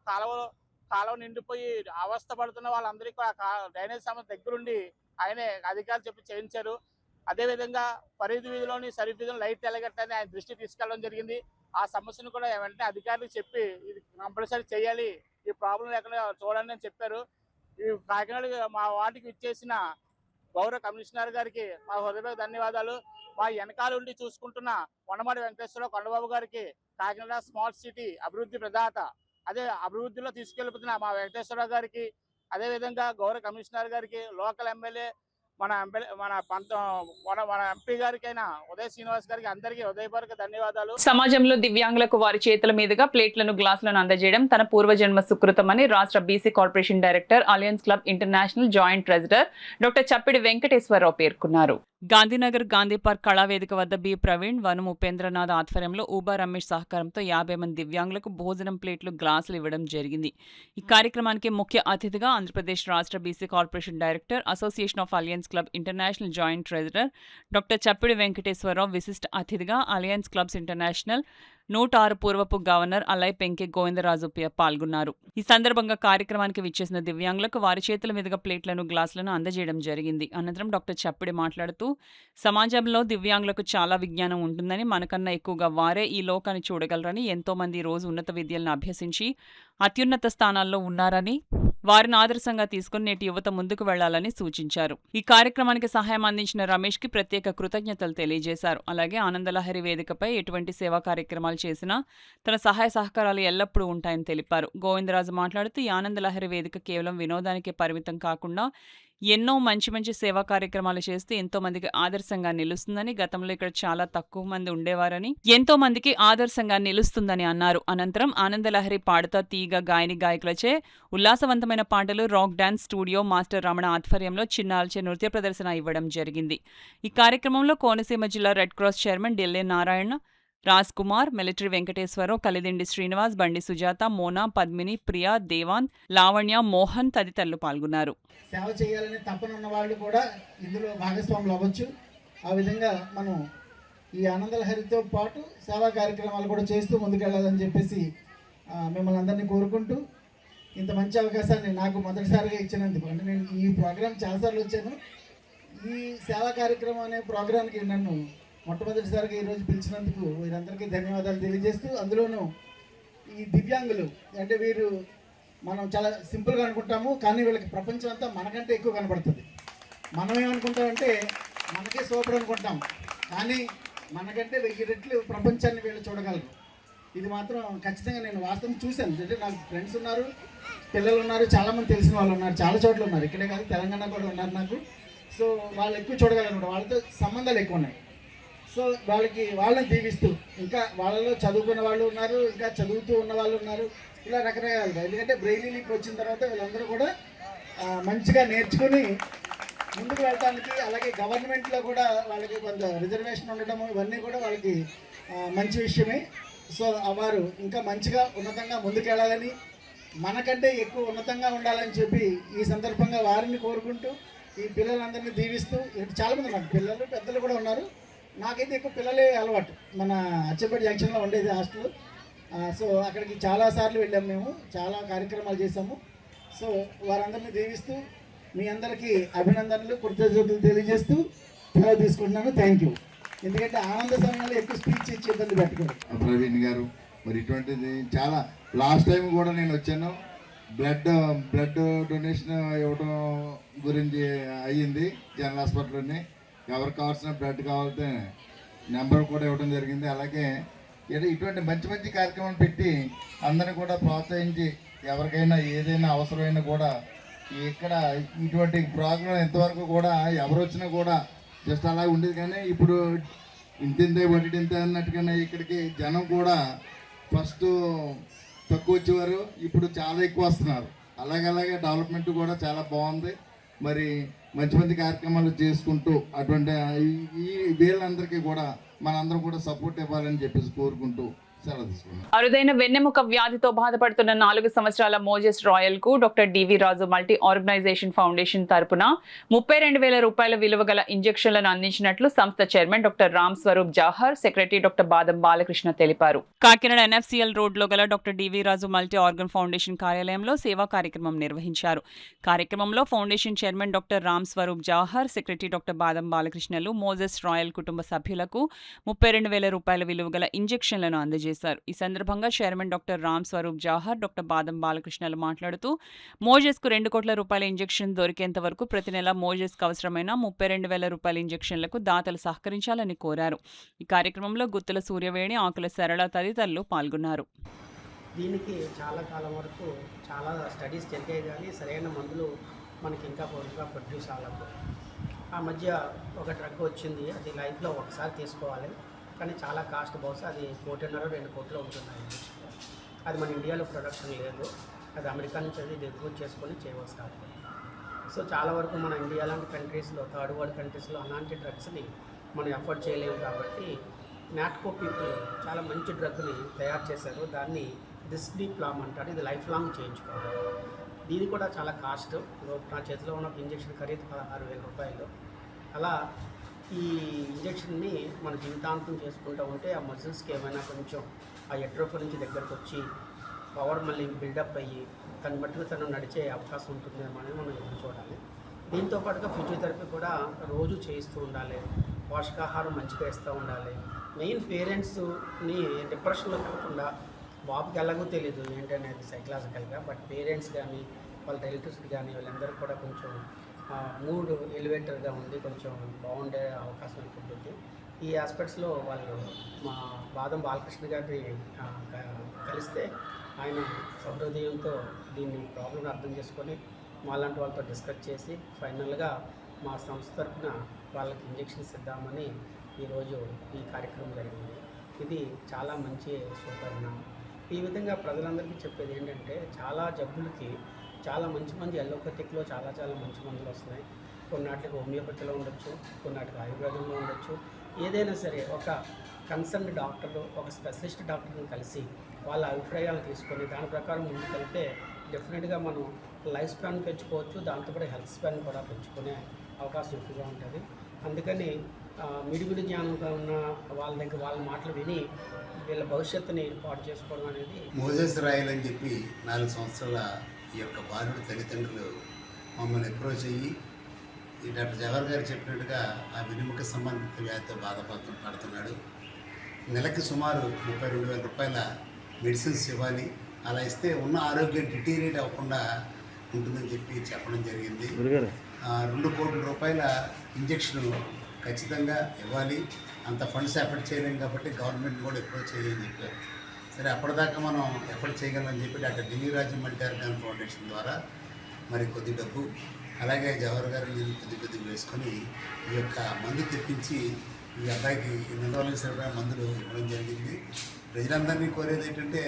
కాలువ నిండిపోయి అవస్థ పడుతున్న వాళ్ళందరికీ కూడా డ్రైనేజ్ సమస్య దగ్గరుండి ఆయనే అధికారులు చెప్పి చేయించారు. అదేవిధంగా ఫరీద్ వీధిలోని షరీఫ్ వీధిలో లైట్ ఎలగట్టని ఆయన దృష్టి తీసుకెళ్ళడం జరిగింది. ఆ సమస్యను కూడా వెంటనే అధికారులకు చెప్పి ఇది కంపల్సరీ చేయాలి, ఈ ప్రాబ్లం లేకుండా చూడండి అని చెప్పారు. ఈ కాకినాడ మా వాటికి ఇచ్చేసిన గౌరవ కమిషనర్ గారికి మా హృదయపూర్వక ధన్యవాదాలు. మా వెనకాల ఉండి చూసుకుంటున్న వనమాడి వెంకటేశ్వరరావు కొండబాబు గారికి, కాకినాడ స్మార్ట్ సిటీ అభివృద్ధి ప్రదాత, అదే అభివృద్ధిలో తీసుకెళ్తున్న మా వెంకటేశ్వరరావు గారికి, అదేవిధంగా గౌరవ కమిషనర్ గారికి, లోకల్ ఎమ్మెల్యే మన ఎంపీ గారికైనా ఉదయ్ శ్రీనివాస్ గారికి అందరికీ హృదయపూర్వక ధన్యవాదాలు. సమాజంలో దివ్యాంగులకు వారి చేతుల మీదుగా ప్లేట్లను, గ్లాసులను అందజేయడం తన పూర్వజన్మ సుకృతమని రాష్ట్ర BC corporation director, alliance club international joint treasurer doctor Chappidi Venkateswararao పేర్కొన్నారు. గాంధీనగర్ గాంధీ పార్క్ కళావేదిక వద్ద బి ప్రవీణ్, వనం ఉపేంద్రనాథ్ ఆధ్వర్యంలో ఊబా రమేష్ సహకారంతో 50 మంది దివ్యాంగులకు భోజనం ప్లేట్లు, గ్లాసులు ఇవ్వడం జరిగింది. ఈ కార్యక్రమానికి ముఖ్య అతిథిగా ఆంధ్రప్రదేశ్ రాష్ట్ర BC corporation director, association of alliance club international joint treasurer doctor Chappidi Venkateswararao, విశిష్ట అతిథిగా అలయన్స్ క్లబ్స్ ఇంటర్నేషనల్ 106 పూర్వపు గవర్నర్ అలై పెంకె గోవిందరాజు పాల్గొన్నారు. ఈ సందర్భంగా కార్యక్రమానికి విచ్చేసిన దివ్యాంగులకు వారి చేతుల మీదుగా ప్లేట్లను, గ్లాసులను అందజేయడం జరిగింది. అనంతరం డాక్టర్ చప్పిడి మాట్లాడుతూ సమాజంలో దివ్యాంగులకు చాలా విజ్ఞానం ఉంటుందని, మనకన్నా ఎక్కువగా వారే ఈ లోకాన్ని చూడగలరని, ఎంతో మంది రోజు ఉన్నత విద్యలను అభ్యసించి అత్యున్నత స్థానాల్లో ఉన్నారని, వారిని ఆదర్శంగా తీసుకుని నేటి యువత ముందుకు వెళ్లాలని సూచించారు. ఈ కార్యక్రమానికి సహాయం అందించిన రమేష్ కి ప్రత్యేక కృతజ్ఞతలు తెలియజేశారు. అలాగే ఆనందలహరి వేదికపై ఎటువంటి సేవా కార్యక్రమాలు చేసినా తన సహాయ సహకారాలు ఎల్లప్పుడూ ఉంటాయని తెలిపారు. గోవిందరాజు మాట్లాడుతూ ఈ ఆనందలహరి వేదిక కేవలం వినోదానికే పరిమితం కాకుండా ఎన్నో మంచి సేవా కార్యక్రమాలు చేస్తూ ఎంతో మందికి ఆదర్శంగా నిలుస్తుందని, గతంలో ఇక్కడ చాలా తక్కువ మంది ఉండేవారని, ఎంతో మందికి ఆదర్శంగా నిలుస్తుందని అన్నారు. అనంతరం ఆనందలహరి పాడుతా తీగ గాయని గాయకులచే ఉల్లాసవంతమైన పాటలు, rock dance studio master Ramana ఆధ్వర్యంలో చిన్నాల్చే నృత్య ప్రదర్శన ఇవ్వడం జరిగింది. ఈ కార్యక్రమంలో కోనసీమ జిల్లా red cross chairman Dilli Narayana, Raj Kumar, military Venkateswararao, Kalidindi Srinivas, Bandi Sujatha, Mona, Padmini, Priya, దేవాన్, Lavanya, Mohan తదితరులు పాల్గొన్నారు. సేవ చేయాలనే తపన ఉన్న వాళ్ళు కూడా ఇందులో భాగస్వాములు అవ్వచ్చు. ఆ విధంగా మనం ఈ ఆనందలహరితో పాటు సేవా కార్యక్రమాలు కూడా చేస్తూ ముందుకెళ్ళాలని చెప్పేసి మిమ్మల్ని అందరినీ కోరుకుంటూ, ఇంత మంచి అవకాశాన్ని నాకు మొదటిసారిగా ఇచ్చినందుకు, అంటే నేను ఈ ప్రోగ్రాం చాలాసార్లు వచ్చాను, ఈ సేవా కార్యక్రమం అనే ప్రోగ్రాంకి నన్ను మొట్టమొదటిసారిగా ఈరోజు పిలిచినందుకు వీరందరికీ ధన్యవాదాలు తెలియజేస్తూ, అందులోనూ ఈ దివ్యాంగులు అంటే వీరు మనం చాలా సింపుల్గా అనుకుంటాము, కానీ వీళ్ళకి ప్రపంచం అంతా మనకంటే ఎక్కువ కనబడుతుంది. మనం ఏమనుకుంటామంటే మనకే సూపర్ అనుకుంటాం, కానీ మనకంటే 1000 రెట్లు ప్రపంచాన్ని వీళ్ళు చూడగలరు. ఇది మాత్రం ఖచ్చితంగా నేను వాస్తవం చూశాను. అంటే నాకు ఫ్రెండ్స్ ఉన్నారు, పిల్లలు ఉన్నారు, చాలామంది తెలిసిన వాళ్ళు ఉన్నారు, చాలా చోట్ల ఉన్నారు, ఇక్కడే కాదు తెలంగాణ కూడా ఉన్నారు నాకు. సో వాళ్ళు ఎక్కువ చూడగలరు, వాళ్ళతో సంబంధాలు ఎక్కువ ఉన్నాయి. సో వాళ్ళని దీవిస్తూ, ఇంకా వాళ్ళలో చదువుకున్న వాళ్ళు ఉన్నారు, ఇంకా చదువుతూ ఉన్న వాళ్ళు ఉన్నారు, ఇలా రకరకాలుగా. ఎందుకంటే బ్రెయిలీ లీప్ వచ్చిన తర్వాత వీళ్ళందరూ కూడా మంచిగా నేర్చుకుని ముందుకు వెళ్ళడానికి, అలాగే గవర్నమెంట్లో కూడా వాళ్ళకి కొంత రిజర్వేషన్ ఉండటము, ఇవన్నీ కూడా వాళ్ళకి మంచి విషయమే. సో వారు ఇంకా మంచిగా ఉన్నతంగా ముందుకెళ్ళాలని, మనకంటే ఎక్కువ ఉన్నతంగా ఉండాలని చెప్పి ఈ సందర్భంగా వారిని కోరుకుంటూ, ఈ పిల్లలందరినీ దీవిస్తూ చాలామంది ఉన్నారు, పిల్లలు పెద్దలు కూడా ఉన్నారు. నాకైతే ఎక్కువ పిల్లలే అలవాటు. మన అచ్చంపేట జంక్షన్లో ఉండేది హాస్టల్. సో అక్కడికి చాలాసార్లు వెళ్ళాము, మేము చాలా కార్యక్రమాలు చేశాము. సో వారందరినీ దీవిస్తూ మీ అందరికీ అభినందనలు, కృతజ్ఞతలు తెలియజేస్తూ సెలవు తీసుకుంటున్నాను. Thank you. ఎందుకంటే ఆనంద సమయంలో ఎక్కువ స్పీచ్ ఇచ్చి ఇబ్బంది పెట్టుకోండి. ప్రవీణ్ గారు మరి ఇటువంటిది చాలా లాస్ట్ టైం కూడా నేను వచ్చాను, బ్లడ్ డొనేషన్ ఇవ్వడం గురించి అయ్యింది జనరల్ హాస్పిటల్లోనే. ఎవరికి కావాల్సిన బ్లడ్ కావాలంటే నెంబర్ కూడా ఇవ్వడం జరిగింది. అలాగే ఇటువంటి మంచి మంచి కార్యక్రమాలు పెట్టి అందరిని కూడా ప్రోత్సహించి ఎవరికైనా ఏదైనా అవసరమైనా కూడా ఇక్కడ ఇటువంటి ప్రోగ్రాం ఇంతవరకు కూడా ఎవరు వచ్చినా కూడా జస్ట్ అలా ఉండేది. కానీ ఇప్పుడు ఇంతింతే వడ్డింత అన్నట్టుగానే ఇక్కడికి జనం కూడా ఫస్ట్ తక్కువ వచ్చేవారు, ఇప్పుడు చాలా ఎక్కువ వస్తున్నారు. అలాగే డెవలప్మెంట్ కూడా చాలా బాగుంది. మరి మంచి మంచి కార్యక్రమాలు చేసుకుంటూ అటువంటి ఈ వీళ్ళందరికీ కూడా మనందరం కూడా సపోర్ట్ ఇవ్వాలని చెప్పేసి కోరుకుంటూ సెలవు తీసుకున్నాం. అరుదైన వెన్నెముక వ్యాధితో బాధపడుతున్న 4 సంవత్సరాల మోజెస్ రాయల్ కు doctor DV Raju multi organisation foundation తరపున 32,000 రూపాయల విలువ గల ఇంజెక్షన్లను అందించినట్లు సంస్థ chairman doctor Ram Swaroop Jahar, secretary doctor Badam Balakrishna తెలిపారు. కాకినాడ NFCL రోడ్ లో గల doctor DV Raju multi organ foundation కార్యాలయంలో సేవా కార్యక్రమం నిర్వహించారు. కార్యక్రమంలో foundation chairman doctor Ram Swaroop Jahar, secretary doctor Badam బాలకృష్ణలు మోజెస్ రాయల్ కుటుంబ సభ్యులకు 32,000 రూపాయల విలువ గల ఇంజెక్షన్లను అందజేశారు. ఈ సందర్భంగా chairman doctor Ram Swaroop Jahar, doctor Badam బాలకృష్ణలు మాట్లాడుతూ మోజెస్ కు 2 కోట్ల రూపాయల ఇంజెక్షన్ దొరికేంత వరకు ప్రతి నెల మోజెస్ కు అవసరమైన 32,000 రూపాయల ఇంజెక్షన్లకు దాతలు సహకరించాలని కోరారు. ఈ కార్యక్రమంలో గుత్తుల సూర్యవేణి, ఆకుల సరళ తదితరులు పాల్గొన్నారు. దీనికి చాలా కాలం వరకు చాలా స్టడీస్ జరిగాయి, కానీ సరైన మందులు మనకి ఇంకా ప్రొడ్యూస్ అవ్వలేదు. ఆ మధ్య ఒక డ్రగ్ వచ్చింది, అది లైఫ్లో ఒకసారి తీసుకోవాలి, కానీ చాలా కాస్ట్, బహుశా అది 1.5-2 కోట్లు ఉంటున్నాయి. అది మన ఇండియాలో ప్రొడక్షన్ లేదు, అది అమెరికా నుంచి అది దిగుమతి చేసుకొని చేయవలసి ఉంటుంది. సో చాలా వరకు మన ఇండియా లాంటి కంట్రీస్లో, థర్డ్ వరల్డ్ కంట్రీస్లో అలాంటి డ్రగ్స్ని మనం ఎఫోర్డ్ చేయలేము. కాబట్టి నాట్కో పీపుల్ చాలా మంచి డ్రగ్ని తయారు చేశారు. దాన్ని దిస్డిప్లామ్ అంటారు. ఇది లైఫ్ లాంగ్ చేయించుకోవాలి. దీని కూడా చాలా కాస్ట్. నా చేతిలో ఉన్న ఒక ఇంజెక్షన్ ఖరీదు 16,000 రూపాయలు. అలా ఈ ఇంజెక్షన్ని మన జీవితాంతం చేసుకుంటూ ఉంటే ఆ మజిల్స్కి ఏమైనా కొంచెం ఆ ఎట్రోఫీ నుంచి దగ్గరకు వచ్చి పవర్ మళ్ళీ బిల్డప్ అయ్యి తను మట్టుకు తను నడిచే అవకాశం ఉంటుందేమో అని మనం ఎదురు చూడాలి. దీంతో పాటుగా ఫిజియోథెరపీ కూడా రోజు చేయిస్తూ ఉండాలి. పోషకాహారం మంచిగా ఇస్తూ ఉండాలి. మెయిన్ పేరెంట్స్ని డిప్రెషన్లో కాకుండా, బాబుకి ఎలాగో తెలియదు ఏంటనేది సైకలాజికల్గా, బట్ పేరెంట్స్ కానీ వాళ్ళ రిలేటివ్స్ కానీ వీళ్ళందరూ కూడా కొంచెం మూడ్ ఎలివేటర్గా ఉంది, కొంచెం బాగుండే అవకాశం ఉంటుంది. ఈ ఆస్పెక్ట్స్లో వాళ్ళు మా బాదం బాలకృష్ణ గారిని కలిస్తే ఆయన సహృదయంతో దీన్ని ప్రాబ్లమ్ని అర్థం చేసుకొని మాలాంటి వాళ్ళతో డిస్కస్ చేసి ఫైనల్గా మా సంస్థ తరఫున వాళ్ళకి ఇంజెక్షన్స్ ఇద్దామని ఈరోజు ఈ కార్యక్రమం జరిగింది. ఇది చాలా మంచి సుపరిణామం. ఈ విధంగా ప్రజలందరికీ చెప్పేది ఏంటంటే, చాలా జబ్బులకి చాలా మంచి ఎల్లోపతిక్లో చాలా మంచి మందులు వస్తున్నాయి. కొన్నాటికి హోమియోపతిలో ఉండొచ్చు, కొన్నాటికి ఆయుర్వేదంలో ఉండొచ్చు. ఏదైనా సరే ఒక కన్సర్న్ డాక్టర్, ఒక స్పెషలిస్ట్ డాక్టర్ని కలిసి వాళ్ళ అభిప్రాయాలు తీసుకొని దాని ప్రకారం ముందుకెళ్తే డెఫినెట్గా మనం లైఫ్ స్పాన్ పెంచుకోవచ్చు. దాంతోపాటు హెల్త్ స్పాన్ కూడా పెంచుకునే అవకాశం ఎక్కువగా ఉంటుంది. అందుకని మిడిమిడి జ్ఞానంగా ఉన్న వాళ్ళ దగ్గర వాళ్ళ మాటలు విని వీళ్ళ భవిష్యత్తుని పాటు చేసుకోవడం అనేది. మోజెస్ రాయల్ అని చెప్పి 4 సంవత్సరాల ఈ యొక్క బాలుడి తల్లిదండ్రులు మమ్మల్ని అప్రోచ్ అయ్యి, ఈ డాక్టర్ జవహర్ గారు చెప్పినట్టుగా ఆ వెన్నెముక సంబంధిత వ్యాధితో బాధపడుతున్నాడు. నెలకి సుమారు 32,000 రూపాయల మెడిసిన్స్ ఇవ్వాలి, అలా ఇస్తే ఉన్న ఆరోగ్యం డిటీరియేట్ అవ్వకుండా ఉంటుందని చెప్పి చెప్పడం జరిగింది. 2 కోట్ల రూపాయల ఇంజెక్షన్ ఖచ్చితంగా ఇవ్వాలి, అంత ఫండ్స్ ఎఫర్ట్ చేయలేం కాబట్టి గవర్నమెంట్ కూడా అప్రోచ్ చేయని చెప్పారు. సరే, అప్పటిదాకా మనం ఎఫర్ట్ చేయగలమని చెప్పి doctor DV Raju multi organ foundation ద్వారా మరి కొద్ది డబ్బు, అలాగే జవహర్ గారు నేను కొద్ది వేసుకొని ఈ యొక్క మందు తెప్పించి ఈ అబ్బాయికి 200 సరిపడా మందులు ఇవ్వడం జరిగింది. ప్రజలందరినీ కోరేది ఏంటంటే,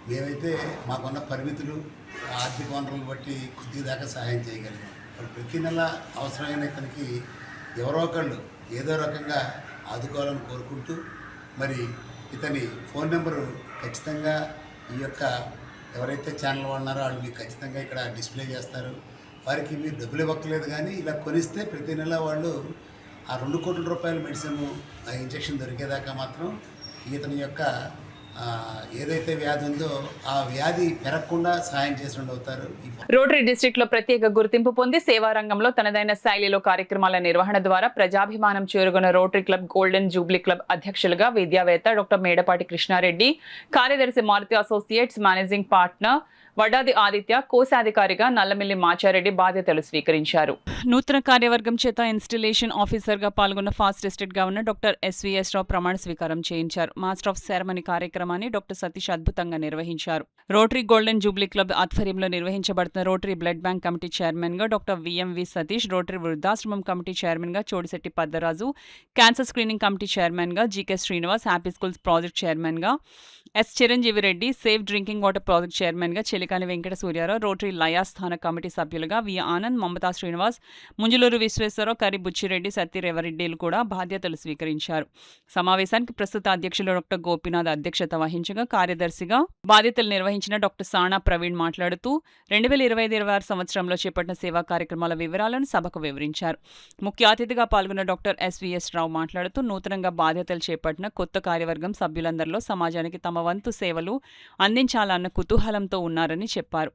మేమైతే మాకున్న పరిమితులు, ఆర్థిక వనరులను బట్టి కొద్ది దాకా సహాయం చేయగలిగాం. ప్రతి నెల అవసరమైన ఇతనికి ఎవరో ఒకళ్ళు ఏదో రకంగా ఆదుకోవాలని కోరుకుంటూ, మరి ఇతని ఫోన్ నెంబరు ఖచ్చితంగా ఈ యొక్క ఎవరైతే ఛానల్ వాడినారో వాళ్ళు మీకు ఖచ్చితంగా ఇక్కడ డిస్ప్లే చేస్తారు. వారికి మీరు డబ్బులు ఇవ్వక్కర్లేదు, కానీ ఇలా కొనిస్తే ప్రతి నెల వాళ్ళు ఆ 2 కోట్ల రూపాయల మెడిసిన్, ఆ ఇంజెక్షన్ దొరికేదాకా మాత్రం ఇతని యొక్క ఏదైతే వ్యాధి ఉందో ఆ వ్యాధి పెరగకుండా సహాయం చేసి అవుతారు. రోటరీ డిస్ట్రిక్ట్ లో ప్రత్యేక గుర్తింపు పొంది సేవా రంగంలో తనదైన శైలిలో కార్యక్రమాల నిర్వహణ ద్వారా ప్రజాభిమానం చేరుకున్న rotary club golden jubilee club అధ్యక్షులుగా విద్యావేత్త డాక్టర్ మేడపాటి కృష్ణారెడ్డి, కార్యదర్శి Maruthi associates managing partner Vaddadi Aditya, కోశాధికారిగా నల్లమిల్లి మాచారెడ్డి బాధ్యతలు స్వీకరించారు. నూతన కార్యవర్గం చేత ఇన్స్టలేషన్ ఆఫీసర్ గా పాల్గొన్న past district governor doctor SVS Rao ప్రమాణ స్వీకారం చేయించారు. మాస్టర్ ఆఫ్ సెరమనీ కార్యక్రమాన్ని డాక్టర్ సతీష్ అద్భుతంగా నిర్వహించారు. రోటరీ గోల్డెన్ జూబ్లీ క్లబ్ ఆధ్వర్యంలో నిర్వహించబడుతున్న rotary blood bank committee chairman గా డాక్టర్ విఎంవి సతీష్, రోటరీ వృద్ధాశ్రమం కమిటీ చైర్మన్ గా Chodisetti Paddaraju, cancer screening committee chairman గా GK Srinivas, happy schools project chairman గా S Chiranjeevi Reddy, safe drinking water project chairman గా చెలికాని వెంకట సూర్యారావు, రోటరీ లయాస్థాన కమిటీ సభ్యులుగా వి ఆనంద్, మమతా శ్రీనివాస్, ముంజులూరు విశ్వేశ్వరరావు, కరి బుచ్చిరెడ్డి, సత్యరేవరెడ్డిలు కూడా బాధ్యతలు స్వీకరించారు. సమావేశానికి ప్రస్తుత అధ్యక్షులు డాక్టర్ గోపీనాథ్ అధ్యక్షత వహించగా, కార్యదర్శిగా బాధ్యతలు నిర్వహించిన డాక్టర్ సానా ప్రవీణ్ మాట్లాడుతూ 2025-26 సంవత్సరంలో చేపట్టిన సేవా కార్యక్రమాల వివరాలను సభకు వివరించారు. ముఖ్య అతిథిగా పాల్గొన్న డాక్టర్ ఎస్వీఎస్ రావు మాట్లాడుతూ నూతనంగా బాధ్యతలు చేపట్టిన కొత్త కార్యవర్గం సభ్యులందరిలో సమాజానికి తమ వంతు సేవలు అందించాలన్న కుతూహలంతో ఉన్నారని చెప్పారు.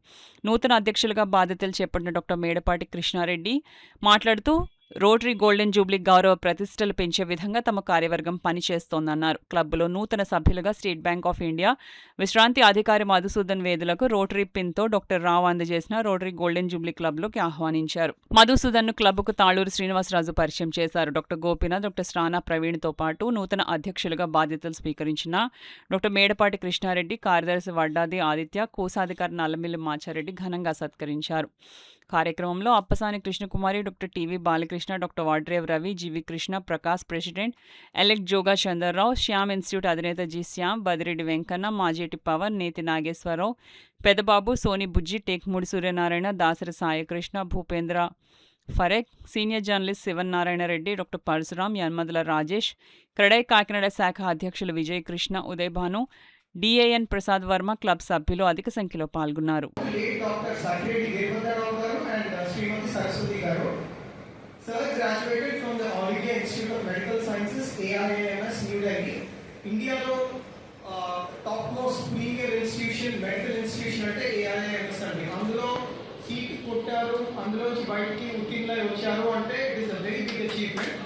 నూతన అధ్యక్షులుగా బాధ్యతలు చేపట్టిన డాక్టర్ మేడపాటి కృష్ణారెడ్డి మాట్లాడుతూ రోటరీ గోల్డెన్ జూబ్లీ గౌరవ ప్రతిష్టలు పెంచే విధంగా తమ కార్యవర్గం పనిచేస్తోందన్నారు. క్లబ్లో నూతన సభ్యులుగా స్టేట్ బ్యాంక్ ఆఫ్ ఇండియా విశ్రాంతి అధికారి మధుసూదన్ వేదులకు రోటరీ పిన్తో డాక్టర్ రావు అందజేసిన రోటరీ గోల్డెన్ జూబ్లీ క్లబ్లోకి ఆహ్వానించారు. మధుసూదన్ను క్లబ్కు తాళూరు శ్రీనివాసరాజు పరిచయం చేశారు. డాక్టర్ గోపీనాథ్, డాక్టర్ శ్రానా ప్రవీణ్తో పాటు నూతన అధ్యక్షులుగా బాధ్యతలు స్వీకరించిన డాక్టర్ మేడపాటి కృష్ణారెడ్డి, కార్యదర్శి వడ్డాది ఆదిత్య, కోశాధికారి నల్లమిల్లి మాచారెడ్డి ఘనంగా సత్కరించారు. కార్యక్రమంలో Appasani Krishnakumari, doctor TV Balakrishna, doctor Vadrev Ravi, GV Krishna, Prakash president, elect Joga Chandrarao, Shyam institute అధినేత G Shyam, Badireddy Venkanna, Majeti Pavan, Neti Nageswararao, Pedababu, Soni Bujji, Tekmudi Suryanarayana, Dasari Saikrishna, Bhupendra Pharek, senior journalist Sivanarayana Reddy, doctor Parasuram, Yanamadula Rajesh, CREDAI Kakinada శాఖ అధ్యక్షులు విజయ్ కృష్ణ, ఉదయ్ భాను, డిఏఎన్ ప్రసాద్ వర్మ, క్లబ్ సభ్యులు అధిక సంఖ్యలో పాల్గొన్నారు. Sir graduated from the All India Institute of Medical Sciences, AIIMS, New Delhi. India's top most premier institution, medical institution అంటే AIIMS అండి. అందులో సీట్ కొట్టారు, అందులోంచి బయటికి ఉత్తీర్ణులై వచ్చారు అంటే it is a very big achievement.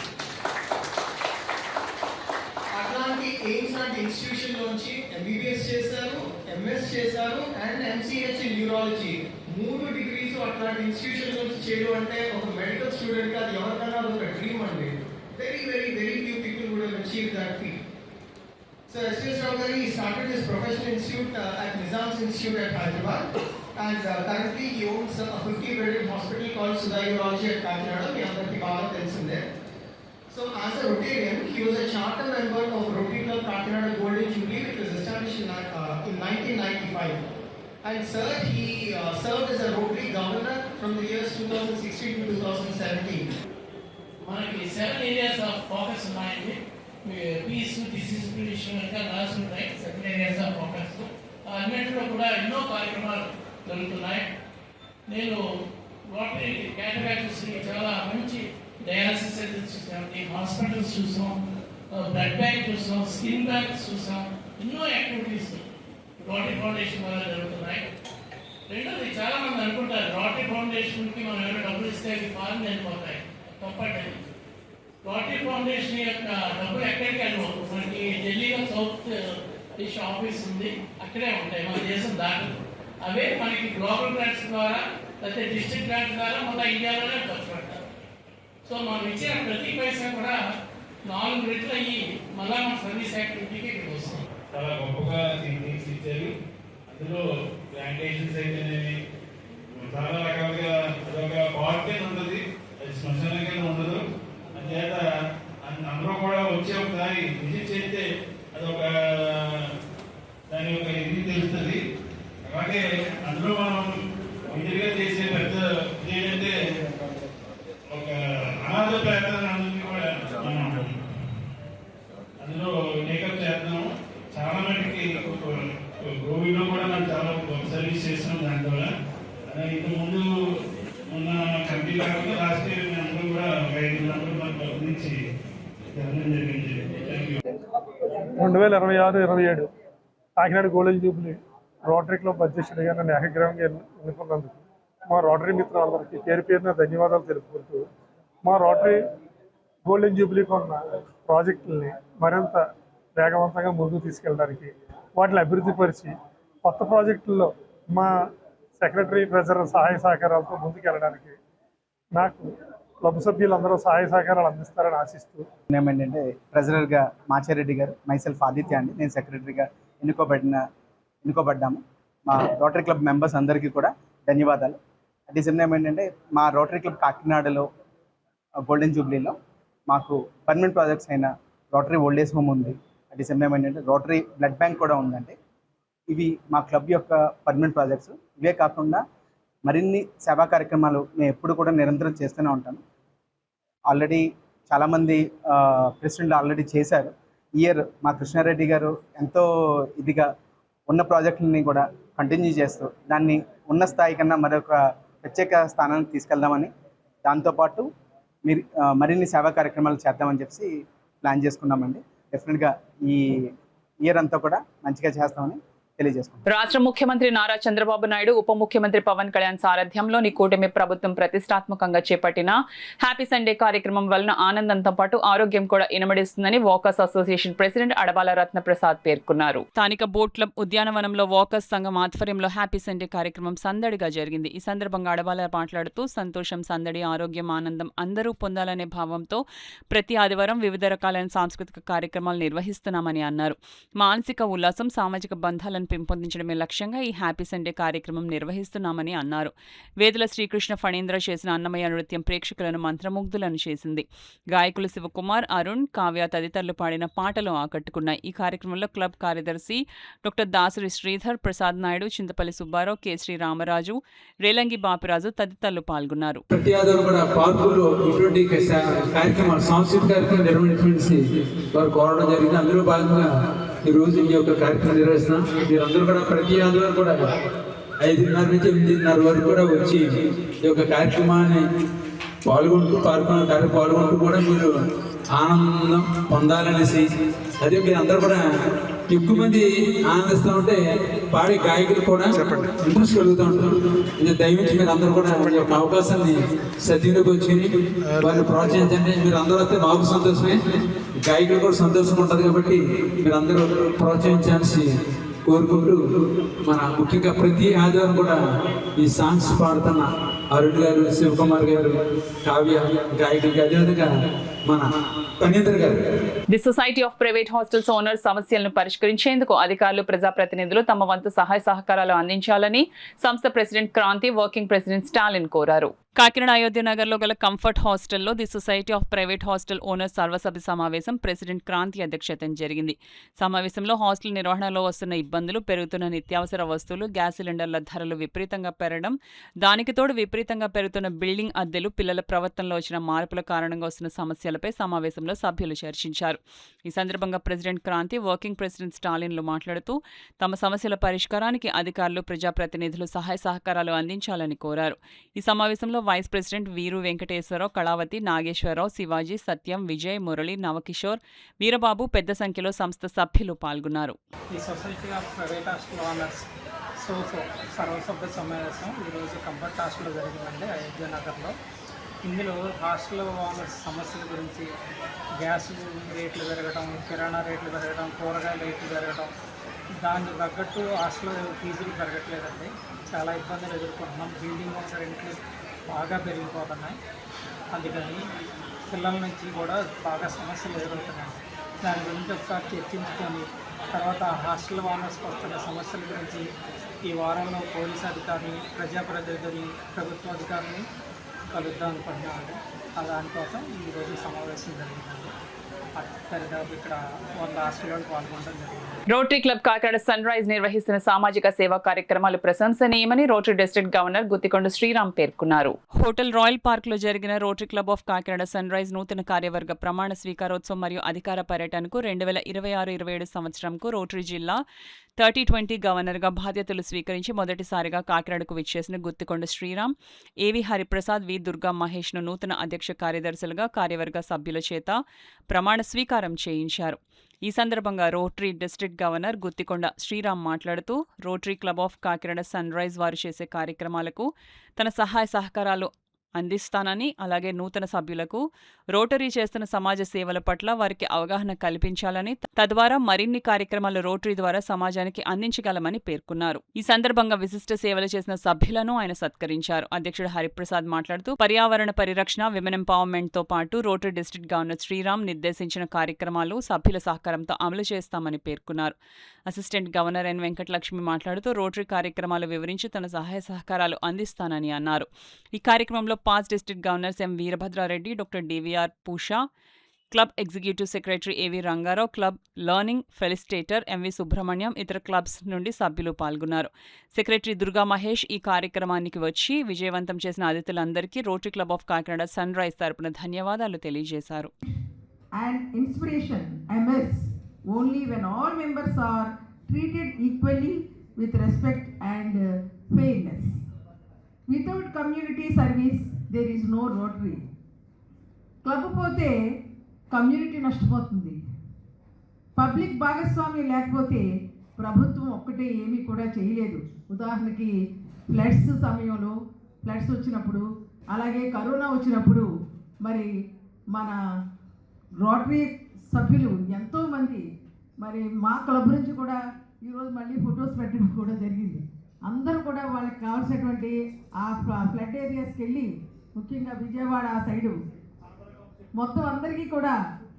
అట్లాంటి ఎయిమ్స్ లాంటి ఇన్స్టిట్యూషన్ నుంచి MBBS చేశారు, MS చేశారు and MCH in neurology. 3 degrees అట్లాంటి ఇన్స్టిట్యూషన్ నుంచి చేయడం అంటే ఒక మెడికల్ స్టూడెంట్ అది ఎవరికన్నా ఒక డ్రీమ్ అండి. Very very very few people would have achieved that feat. So SS Rao garu he started his professional institute at Nizam's Institute at Hyderabad and currently he owns a 50-bedded hospital called Sudha Urology at Kakinada. మీ అందరికీ బాగా తెలిసిందే. So as a Rotarian, he was a charter member of Rotary Club Kakinada Golden Jubilee, which was established in 1995. And sir, he served as a Rotary governor from the years 2016 to 2017. మనకి 7 areas of focus ఉన్నాయండి. Piece, disease prevention ఇంకా loss ఉన్నాయి. 7 areas of focus. అన్నింటిలో కూడా ఎన్నో కార్యక్రమాలు జరుగుతున్నాయి. నేను రోటరీ కేటగిరీస్ చాలా మంచి డయాలసిస్ సెంటర్స్ చూసాం, హాస్పిటల్స్ చూసాం, బ్లడ్ బ్యాంక్ చూసాం, స్కిన్ బ్యాంక్ చూసాం. ఎన్నో యాక్టివిటీస్ రోటరీ ఫౌండేషన్ ద్వారా జరుగుతున్నాయి. రెండోది చాలా మంది అనుకుంటారు రోటరీ ఫౌండేషన్కి మనం ఎవరైనా డబ్బులు ఇస్తే అవి ఫారెన్ వెళ్ళిపోతాయి. తప్పండి. రోటరీ ఫౌండేషన్ యొక్క డబ్బులు ఎక్కడికి వెళ్ళవు. మనకి ఢిల్లీలో సౌత్ ఈస్ట్ ఆఫీస్ ఉంది, అక్కడే ఉంటాయి, మన దేశం దాటదు. అవే మనకి గ్లోబల్ గ్రాంట్స్ ద్వారా లేకపోతే డిస్ట్రిక్ట్ గ్రాంట్స్ ద్వారా మన ఇండియాలోనే ఖర్చు పెడతారు. సో మనం ఇచ్చిన ప్రతి పైసా కూడా 4 రెట్లు అయ్యి మళ్ళా మన సర్వీస్ యాక్టివిటీకి ఇక్కడికి వస్తుంది. చాలా గొప్పగా తీర్చిదిద్దారు. అందులో ప్లాంటేషన్స్ అయితేనేవి చాలా రకాలుగా అదొక పార్టీ ఉంటుంది, అది శ్మశానంగా ఉండదు. అందుచేత అందరూ కూడా వచ్చే ఒకసారి విజిట్ చేస్తే అదొక దాని యొక్క ఇది తెలుస్తుంది. అలాగే అందులో మనం విధిగా చేసే పెద్ద ఏంటంటే ఒక అనాథ ప్రయత్నం కూడా మనం అందులో టేకప్ చేద్దాము. చాలా మటుకి కోవిడ్లో కూడా మనం చాలా సర్వీస్ చేస్తున్నాం. దానివల్ల ఇంతకుముందు ఉన్న ఇచ్చి జరగడం జరిగింది. Thank you. 2026-27 Kakinada golden Jubilee rotary club అధ్యక్షుడిగా నన్ను ఏకగ్రీవంగా ఎన్నుకున్నందుకు మా రోటరీ మిత్రులందరికీ పేరు పేరున ధన్యవాదాలు తెలుపుకుంటూ మా రోటరీ గోల్డెన్ జూబ్లీకి ఉన్న ప్రాజెక్టుల్ని మరింత వేగవంతంగా ముందుకు తీసుకెళ్ళడానికి వాటిని అభివృద్ధి పరిచి కొత్త ప్రాజెక్టుల్లో మా సెక్రటరీ ట్రెజరర్ సహాయ సహకారాలతో ముందుకెళ్ళడానికి నాకు క్లబ్ సభ్యులందరూ సహాయ సహకారాలు అందిస్తారని ఆశిస్తూ ఏమంటే ట్రెజరర్గా మాచారెడ్డి గారు, మైసెల్ఫ్ ఆదిత్య అండి, నేను సెక్రటరీగా ఎన్నుకోబడ్డాము. మా రోటరీ క్లబ్ మెంబర్స్ అందరికీ కూడా ధన్యవాదాలు. అట్ ది సేమ్ టైం ఏంటంటే మా రోటరీ క్లబ్ కాకినాడలో గోల్డెన్ జూబ్లీలో మాకు పర్మనెంట్ ప్రాజెక్ట్స్ అయిన రోటరీ ఓల్డ్ ఏజ్ హోమ్ ఉంది. అట్ ది సేమ్ టైం ఏంటంటే రోటరీ బ్లడ్ బ్యాంక్ కూడా ఉందండి. ఇవి మా క్లబ్ యొక్క పర్మనెంట్ ప్రాజెక్ట్స్. ఇవే కాకుండా మరిన్ని సేవా కార్యక్రమాలు మేము ఎప్పుడు కూడా నిరంతరం చేస్తూనే ఉంటాము. ఆల్రెడీ చాలామంది ప్రెసిడెంట్లు ఆల్రెడీ చేశారు. ఇయర్ మా కృష్ణారెడ్డి గారు ఎంతో ఇదిగా ఉన్న ప్రాజెక్టులని కూడా కంటిన్యూ చేస్తూ దాన్ని ఉన్న స్థాయి కన్నా మరొక ప్రత్యేక స్థానానికి తీసుకెళ్దామని, దాంతోపాటు మీరు మరిన్ని సేవా కార్యక్రమాలు చేద్దామని చెప్పి ప్లాన్ చేసుకున్నామండి. డెఫినెట్గా ఈ ఇయర్ అంతా కూడా మంచిగా చేస్తామని తెలియజేసుకుంటాం. రాష్ట్ర ముఖ్యమంత్రి నారా చంద్రబాబు నాయుడు, ఉప ముఖ్యమంత్రి పవన్ కళ్యాణ్ సారథ్యంలోని కూటమి ప్రభుత్వం ప్రతిష్టాత్మకంగా చేపట్టిన హ్యాపీ సండే కార్యక్రమం వలన ఆనందంతో పాటు ఆరోగ్యం కూడా ఇనమడిస్తుందని walkers association president Adabala Ratnaprasad పేర్కొన్నారు. స్థానిక బోట్ క్లబ్ ఉద్యానవనంలో వాకర్స్ సంఘం ఆధ్వర్యంలో హ్యాపీ సండే కార్యక్రమం సందడిగా జరిగింది. ఈ సందర్భంగా అడబాల మాట్లాడుతూ సంతోషం, సందడి, ఆరోగ్యం, ఆనందం అందరూ పొందాలనే భావంతో ప్రతి ఆదివారం వివిధ రకాలైన సాంస్కృతిక కార్యక్రమాలు నిర్వహిస్తున్నామని అన్నారు. మానసిక ఉల్లాసం, సామాజిక బంధాలను పెంపొందించడమే లక్ష్యంగా ఈ హ్యాపీ సండే కార్యక్రమం నిర్వహిస్తున్నామని అన్నారు. వేదుల శ్రీకృష్ణ ఫణీంద్ర చేసిన అన్నమయ్య నృత్యం ప్రేక్షకులను మంత్రముగ్ధులను చేసింది. గాయకులు శివకుమార్, అరుణ్, కావ్య తదితరులు పాడిన పాటలు ఆకట్టుకున్నాయి. ఈ కార్యక్రమంలో క్లబ్ కార్యదర్శి డాక్టర్ దాసరి శ్రీధర్, ప్రసాద్ నాయుడు, చింతపల్లి సుబ్బారావు, కె శ్రీ రామరాజు, రేలంగి బాపిరాజు తదితరులు పాల్గొన్నారు. ప్రతి ఆధారం కూడా పార్కుల్లో ఇటువంటి కార్యక్రమాలు, సాంస్కృతిక కార్యక్రమాలు నిర్వహించి వారు కోరడం జరిగింది. అందులో భాగంగా ఈరోజు ఈ యొక్క కార్యక్రమం నిర్వహిస్తున్నాం. మీరందరూ కూడా ప్రతి ఆదివారం కూడా 5:30 నుంచి 8:30 వరకు కూడా వచ్చి ఈ యొక్క కార్యక్రమాన్ని పాల్గొంటూ కూడా మీరు ఆనందం పొందాలనేసి, అదే మీరు అందరూ కూడా ఎక్కువ మంది ఆనందిస్తూ ఉంటే పాడే గాయకులు కూడా ఇంట్రెస్ట్ కలుగుతూ ఉంటారు. ఇది దయవించి మీరు అందరూ కూడా ఈ యొక్క అవకాశాన్ని సద్వినియోగించుకుని వారిని ప్రోత్సహించండి. మీరు అందరూ వస్తే మాకు సంతోషమే, గాయకులు కూడా సంతోషంగా ఉంటుంది. కాబట్టి మీరు అందరూ ప్రోత్సహించాల్సి కోరుకుంటూ, మన ముఖ్యంగా ప్రతి ఆదివారం కూడా ఈ సాంగ్స్ పాడుతున్న అరుణ్ గారు, శివకుమార్ గారు, కావ్య గాయకులకి, అదేవిధంగా మన ఫణీంద్ర గారు. The society of private hostels owners సమస్యలను పరిష్కరించేందుకు అధికారులు, ప్రజాప్రతినిధులు తమ వంతు సహాయ సహకారాలు అందించాలని సంస్థ president Kranthi, working president Stalin కోరారు. కాకినాడ అయోధ్య నగర్లో గల కంఫర్ట్ హాస్టల్లో the society of private hostel owners సర్వసభ్య సమావేశం ప్రెసిడెంట్ క్రాంతి అధ్యక్షతన జరిగింది. సమావేశంలో హాస్టల్ నిర్వహణలో వస్తున్న ఇబ్బందులు, పెరుగుతున్న నిత్యావసర వస్తువులు, గ్యాస్ సిలిండర్ల ధరలు విపరీతంగా పెరగడం, దానికి తోడు విపరీతంగా పెరుగుతున్న బిల్డింగ్ అద్దెలు, పిల్లల ప్రవర్తనలో వచ్చిన మార్పుల కారణంగా వస్తున్న సమస్యలపై సమావేశంలో సభ్యులు చర్చించారు. ఈ సందర్భంగా ప్రెసిడెంట్ క్రాంతి, వర్కింగ్ ప్రెసిడెంట్ స్టాలిన్లు మాట్లాడుతూ తమ సమస్యల పరిష్కారానికి అధికారులు, ప్రజాప్రతినిధులు సహాయ సహకారాలు అందించాలని కోరారు. ఈ సమావేశంలో వైస్ ప్రెసిడెంట్ వీరు వెంకటేశ్వరరావు, కళావతి, నాగేశ్వరరావు, శివాజీ, సత్యం, విజయ్, మురళి, నవకిషోర్, వీరబాబు పెద్ద సంఖ్యలో సంస్థ సభ్యులు పాల్గొన్నారు. ఈ society of private hostel owners సర్వసభ్య సమావేశం ఈరోజు కంఫర్ట్ హాస్టల్లో జరిగిందండి, అయోధ్య నగర్లో. ఇందులో హాస్టల్ ఓనర్స్ సమస్యల గురించి, గ్యాస్ రేట్లు పెరగడం, కిరాణా రేట్లు పెరగడం, కూరగాయల రేట్లు పెరగడం, దానికి తగ్గట్టు హాస్టల్ ఫీజులు పెరగట్లేదండి. చాలా ఇబ్బందులు ఎదుర్కొంటున్నాం. బిల్డింగ్ రెంట్లు బాగా పెరిగిపోతున్నాయి. అందుకని పిల్లల నుంచి కూడా బాగా సమస్యలు ఎదురవుతున్నాయి. దాని గురించి ఒకసారి చర్చించుకొని తర్వాత హాస్టల్ ఓనర్స్కి వస్తున్న సమస్యల గురించి ఈ వారంలో పోలీసు అధికారిని, ప్రజాప్రతినిధుల్ని, ప్రభుత్వ అధికారిని కలుద్దాం అనుకుంటున్నామండి. దానికోసం ఈరోజు సమావేశం జరిగిందండి. దరిదాపు ఇక్కడ 100 హాస్టల్ పాల్గొనడం జరిగింది. Rotary club Kakinada sunrise నిర్వహిస్తున్న సామాజిక సేవా కార్యక్రమాలు ప్రశంసనీయమని rotary district governor Guthikonda Sriram పేర్కొన్నారు. హోటల్ రాయల్ పార్క్ లో జరిగిన rotary club of Kakinada sunrise నూతన కార్యవర్గ ప్రమాణ స్వీకారోత్సవం మరియు అధికార పర్యటనకు 2026-27 సంవత్సరంకు రోటరీ జిల్లా 30-20 గవర్నర్గా బాధ్యతలు స్వీకరించి మొదటిసారిగా కాకినాడకు విచ్చేసిన గుత్తికొండ శ్రీరామ్, ఏవి హరిప్రసాద్, వి దుర్గా మహేష్ను నూతన అధ్యక్ష కార్యదర్శులుగా కార్యవర్గ సభ్యుల చేత ప్రమాణ స్వీకారం చేయించారు. ఈ సందర్భంగా rotary district governor Guthikonda Sriram మాట్లాడుతూ rotary club of Kakinada sunrise వారు చేసే కార్యక్రమాలకు తన సహాయ సహకారాలు అందిస్తానని, అలాగే నూతన సభ్యులకు రోటరీ చేస్తున్న సమాజ సేవల పట్ల వారికి అవగాహన కల్పించాలని, తద్వారా మరిన్ని కార్యక్రమాలు రోటరీ ద్వారా సమాజానికి అందించగలమని పేర్కొన్నారు. ఈ సందర్భంగా విశిష్ట సేవలు చేసిన సభ్యులను ఆయన సత్కరించారు. అధ్యక్షుడు హరిప్రసాద్ మాట్లాడుతూ పర్యావరణ పరిరక్షణ, విమెన్ ఎంపవర్మెంట్ తో పాటు రోటరీ డిస్ట్రిక్ట్ గవర్నర్ శ్రీరామ్ నిర్దేశించిన కార్యక్రమాలు సభ్యుల సహకారంతో అమలు చేస్తామని పేర్కొన్నారు. అసిస్టెంట్ గవర్నర్ ఎన్ వెంకటలక్ష్మి మాట్లాడుతూ రోటరీ కార్యక్రమాలు వివరించి తన సహాయ సహకారాలు అందిస్తానని అన్నారు. ఈ కార్యక్రమంలో past district governors M Veerabhadrareddy, doctor DVR Pusha, club executive secretary AV Rangarao, club learning facilitator MV Subrahmanyam, ఇతర క్లబ్స్ నుండి సభ్యులు పాల్గొన్నారు. సెక్రటరీ దుర్గా మహేష్ ఈ కార్యక్రమానికి వచ్చి విజయవంతం చేసిన అతిథులందరికీ rotary club of Kakinada sunrise తరపున ధన్యవాదాలు తెలియజేశారు. And inspiration emerges only when all members are treated equally with respect and fairness. Without community service, there is no Rotary. Club పోతే కమ్యూనిటీ నష్టపోతుంది. పబ్లిక్ భాగస్వామ్యం లేకపోతే ప్రభుత్వం ఒక్కటే ఏమీ కూడా చేయలేదు. ఉదాహరణకి ఫ్లడ్స్ సమయంలో, ఫ్లడ్స్ వచ్చినప్పుడు, అలాగే కరోనా వచ్చినప్పుడు మరి మన రోటరీ సభ్యులు ఎంతోమంది మరి మా క్లబ్ నుంచి కూడా ఈరోజు మళ్ళీ ఫొటోస్ పెట్టడం కూడా జరిగింది. అందరూ కూడా వాళ్ళకి కావాల్సినటువంటి ఆ ఫ్లడ్ ఏరియాస్కి వెళ్ళి, ముఖ్యంగా విజయవాడ ఆ సైడు మొత్తం అందరికీ కూడా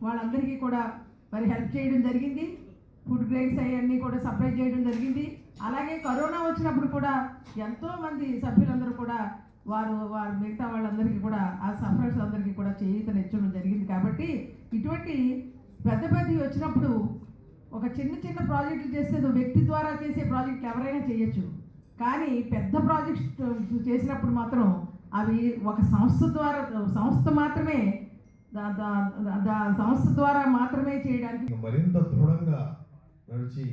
వాళ్ళందరికీ కూడా మరి హెల్ప్ చేయడం జరిగింది. ఫుడ్ గ్రెయిన్స్ అవన్నీ కూడా సప్లై చేయడం జరిగింది. అలాగే కరోనా వచ్చినప్పుడు కూడా ఎంతోమంది సభ్యులందరూ కూడా వారు మిగతా వాళ్ళందరికీ కూడా ఆ సఫరర్స్ అందరికీ కూడా చేయూతనిచ్చడం జరిగింది. కాబట్టి ఇటువంటి పెద్ద వచ్చినప్పుడు ఒక చిన్న ప్రాజెక్టులు చేసేది వ్యక్తి ద్వారా చేసే ప్రాజెక్టులు ఎవరైనా చేయొచ్చు. కానీ పెద్ద ప్రాజెక్ట్ చేసినప్పుడు మాత్రం అవి ఒక సంస్థ మాత్రమే సంస్థ ద్వారా మాత్రమే చేయడానికి మరింత దృఢంగా నడిచి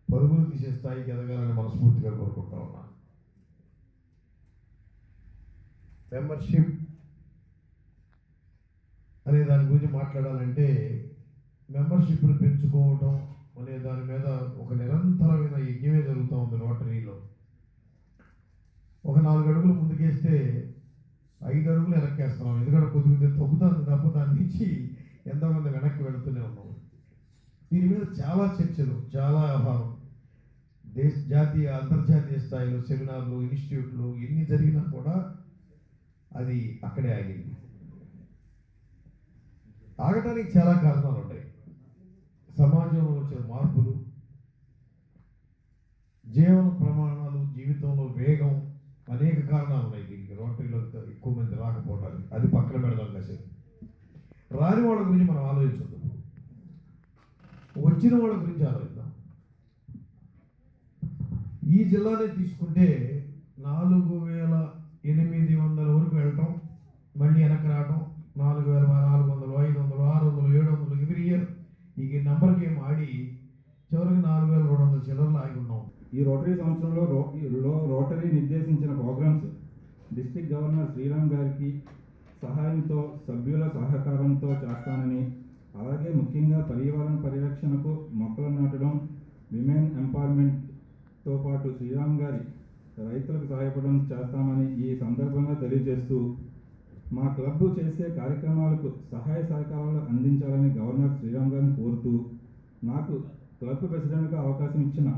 పరుగులు తీసే స్థాయికి ఎదగాలని మనస్ఫూర్తిగా కోరుకుంటా ఉన్నాను. మెంబర్షిప్ అనే దాని గురించి మాట్లాడాలంటే మెంబర్షిప్ను పెంచుకోవడం అనే దాని మీద ఒక నిరంతరమైన యజ్ఞమే జరుగుతూ ఉంది రోటరీలో. ఒక 4 అడుగులు ముందుకేస్తే 5 అడుగులు వెనక్కేస్తున్నాం. ఎందుకంటే కొద్దిగా తగ్గుతుంది తప్ప దాని నుంచి ఎంతోమంది వెనక్కి వెళుతూనే ఉన్నాం. దీని మీద చాలా చర్చలు, చాలా వ్యవహారం, జాతీయ అంతర్జాతీయ స్థాయిలో సెమినార్లు, ఇన్స్టిట్యూట్లు ఎన్ని జరిగినా కూడా అది అక్కడే ఆగింది. ఆగటానికి చాలా కారణాలు ఉన్నాయి. సమాజంలో వచ్చిన మార్పులు, జీవన ప్రమాణాలు, జీవితంలో వేగం, అనేక కారణాలు ఉన్నాయి దీనికి. రోటరీలో ఎక్కువ మంది రాకపోవడానికి అది పక్కన పెడదాం. కాసేపు రాని వాళ్ళ గురించి మనం ఆలోచించద్దు, వచ్చిన వాళ్ళ గురించి ఆలోచిద్దాం. ఈ జిల్లానే తీసుకుంటే 4800 వరకు వెళ్ళటం, మళ్ళీ వెనక్కి రావటం, 4400, 500, 600, 700 ఎవ్రీ ఇయర్ ఈ నెంబర్ గేమ్ ఆడి చివరికి 4200 చిల్లర్లు ఆగి ఉన్నాం. ఈ రోటరీ సంవత్సరంలో రోటరీ నిర్దేశించిన ప్రోగ్రామ్స్ డిస్ట్రిక్ట్ గవర్నర్ శ్రీరామ్ గారికి సహాయంతో, సభ్యుల సహకారంతో చేస్తానని, అలాగే ముఖ్యంగా పర్యావరణ పరిరక్షణకు మొక్కలు నాటడం, విమెన్ ఎంపవర్మెంట్తో పాటు శ్రీరామ్ గారి రైతులకు సహాయపడడం చేస్తామని ఈ సందర్భంగా తెలియజేస్తూ, మా క్లబ్ చేసే కార్యక్రమాలకు సహాయ సహకారాలు అందించాలని గవర్నర్ శ్రీరామ్ గారిని కోరుతూ, నాకు క్లబ్ ప్రెసిడెంట్గా అవకాశం ఇచ్చిన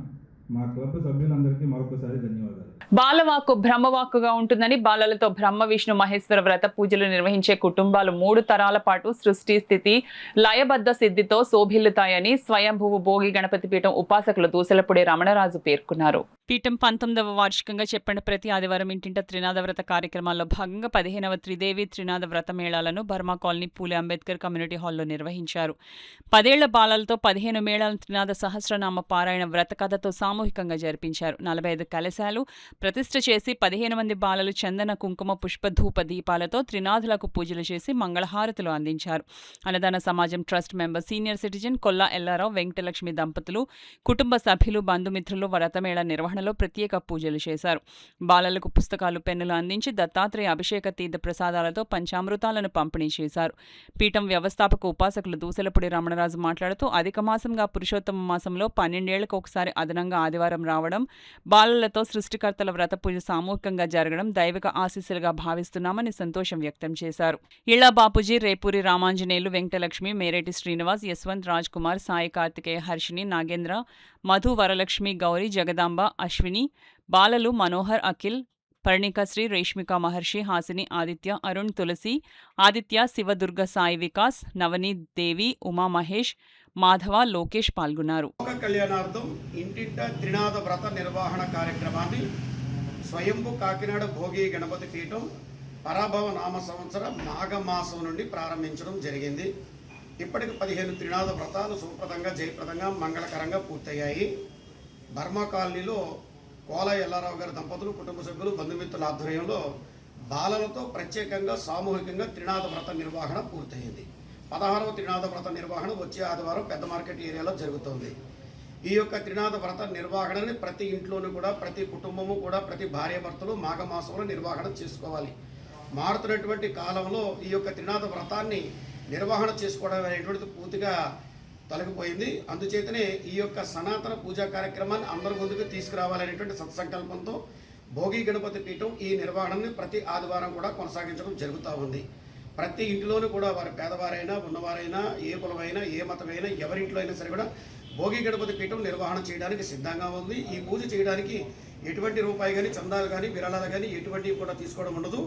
మా క్లబ్ సభ్యులందరికీ మరొకసారి ధన్యవాదాలు. బాలవాక్కు బ్రహ్మవాక్కుగా ఉంటుందని బాలలతో బ్రహ్మ విష్ణు మహేశ్వర వ్రత పూజలు నిర్వహించే కుటుంబాలు 3 తరాల పాటు సృష్టి స్థితి లయబద్ధ సిద్ధితో శోభిల్లుతాయని స్వయంభువు భోగి గణపతి పీఠం ఉపాసకులు దూసలపూడి రమణరాజు పేర్కొన్నారు. పీఠం 19వ వార్షికంగా చెప్పిన ప్రతి ఆదివారం ఇంటింట త్రినాద వ్రత కార్యక్రమాల్లో భాగంగా 15వ త్రిదేవి త్రినాద వ్రత మేళాలను బర్మా కాలనీ పూలే అంబేద్కర్ కమ్యూనిటీ హాల్లో నిర్వహించారు. 10 ఏళ్ల బాలలతో 15 మేళాలను త్రినాద సహస్రనామ పారాయణ వ్రత కథతో సామూహికంగా జరిపించారు. 45 కలశాలు, ప్రతిష్ఠ చేసి 15 మంది బాలలు చందన కుంకుమ పుష్ప ధూప దీపాలతో త్రినాథులకు పూజలు చేసి మంగళహారతులు అందించారు. అన్నదాన సమాజం trust member senior citizen Kolla Ella Rao Venkatalakshmi దంపతులు కుటుంబ సభ్యులు బంధుమిత్రులు వ్రతమేళ నిర్వహణలో ప్రత్యేక పూజలు చేశారు. బాలలకు పుస్తకాలు పెన్నులు అందించి దత్తాత్రేయ అభిషేక తీర్థ ప్రసాదాలతో పంచామృతాలను పంపిణీ చేశారు. పీఠం వ్యవస్థాపక ఉపాసకులు దూసలపూడి రమణరాజు మాట్లాడుతూ అధిక మాసంగా పురుషోత్తమ మాసంలో 12 ఏళ్లకు ఒకసారి అదనంగా ఆదివారం రావడం, బాలలతో సృష్టికర్తల వ్రత పూజ సామూహికంగా జరగడం దైవిక ఆశీస్సులుగా భావిస్తున్నామని సంతోషం వ్యక్తం చేశారు. ఇళ్ల బాపూజీ, రేపూరి రామాంజనేయులు, వెంకటలక్ష్మి, మేరేటి శ్రీనివాస్, యశ్వంత్ రాజ్ కుమార్, సాయి కార్తికేయ, హర్షిని, నాగేంద్ర, మధు, వరలక్ష్మి, గౌరీ, జగదాంబ, అశ్విని, బాలలు మనోహర్, అఖిల్, పరిణికశ్రీ, రేష్మిక మహర్షి, హాసిని, ఆదిత్య, అరుణ్, తులసి, ఆదిత్య, శివదుర్గ, సాయి వికాస్, నవనీత్, దేవి, ఉమా మహేష్, మాధవ, లోకేష్ పాల్గొన్నారు. కళ్యాణార్థం ఇంటింట త్రినాథ వ్రత నిర్వహణ కార్యక్రమాన్ని స్వయంభు కాకినాడ భోగి గణపతి పీఠం పరాభవ నామ సంవత్సరం మాఘమాసం నుండి ప్రారంభించడం జరిగింది. ఇప్పటికి 15 త్రినాథ వ్రతాలు సుప్రదంగా జయప్రదంగా మంగళకరంగా పూర్తయ్యాయి. బర్మా కాలనీలో కోల ఎల్లారావు గారి దంపతులు కుటుంబ సభ్యులు బంధుమిత్రుల ఆధ్వర్యంలో బాలలతో ప్రత్యేకంగా సామూహికంగా త్రినాథ వ్రత నిర్వహణ పూర్తయింది. 16వ త్రినాథ వ్రత నిర్వహణ వచ్చే ఆదివారం పెద్ద మార్కెట్ ఏరియాలో జరుగుతుంది. ఈ యొక్క త్రినాథ వ్రత నిర్వహణని ప్రతి ఇంట్లోనూ కూడా ప్రతి కుటుంబము కూడా ప్రతి భార్యాభర్తలు మాఘమాసంలో నిర్వహణ చేసుకోవాలి. మారుతున్నటువంటి కాలంలో ఈ యొక్క త్రినాథ వ్రతాన్ని నిర్వహణ చేసుకోవడం అనేటువంటిది పూర్తిగా తొలగిపోయింది. అందుచేతనే ఈ యొక్క సనాతన పూజా కార్యక్రమాన్ని అందరి ముందుకు తీసుకురావాలనేటువంటి సత్సంకల్పంతో భోగి గణపతి పీఠం ఈ నిర్వహణని ప్రతి ఆదివారం కూడా కొనసాగించడం జరుగుతూ ఉంది. ప్రతి ఇంటిలోనూ కూడా వారి పేదవారైనా ఉన్నవారైనా ఏ కులమైనా ఏ మతమైనా ఎవరింట్లో అయినా సరే కూడా భోగి గణపతి పీఠం నిర్వహణ చేయడానికి సిద్ధంగా ఉంది. ఈ పూజ చేయడానికి ఎటువంటి రూపాయి కానీ చందాలు కానీ విరాళాలు కానీ ఎటువంటివి కూడా తీసుకోవడం ఉండదు.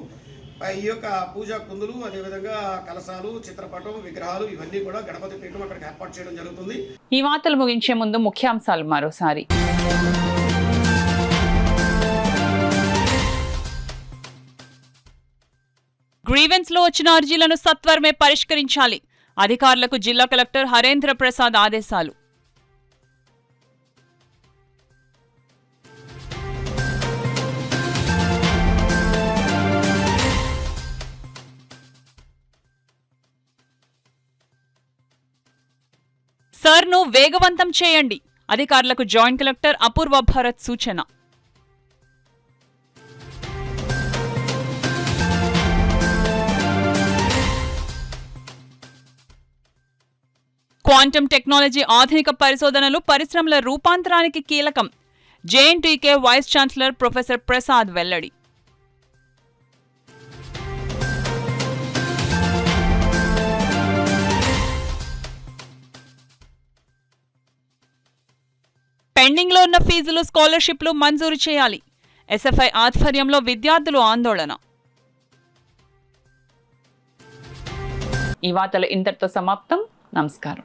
ఈ యొక్క పూజా కుందులు అదేవిధంగా కలశాలు, చిత్రపటం, విగ్రహాలు ఇవన్నీ కూడా గణపతి పీఠం అక్కడికి ఏర్పాటు చేయడం జరుగుతుంది. ఈ వార్తలు ముగించే ముందు ముఖ్యాంశాలు మరోసారి. గ్రీవెన్స్ లో వచ్చిన అర్జీలను సత్వరమే పరిష్కరించాలి. అధికారులకు జిల్లా కలెక్టర్ హరేంద్ర ప్రసాద్ ఆదేశాలు. సర్ను వేగవంతం చేయండి. అధికారులకు జాయింట్ కలెక్టర్ అపూర్వ భరత్ సూచన. క్వాంటమ్ టెక్నాలజీ ఆధునిక పరిశోధనలు పరిశ్రమల రూపాంతరానికి కీలకం. JNTK vice chancellor professor Prasad వెల్లడి. పెండింగ్లో ఉన్న ఫీజులు, స్కాలర్షిప్లు మంజూరు చేయాలి. ఎస్ఎఫ్ఐ ఆధ్వర్యంలో విద్యార్థులు ఆందోళన. ఈ వార్తలు ఇంతటితో సమాప్తం. నమస్కారం.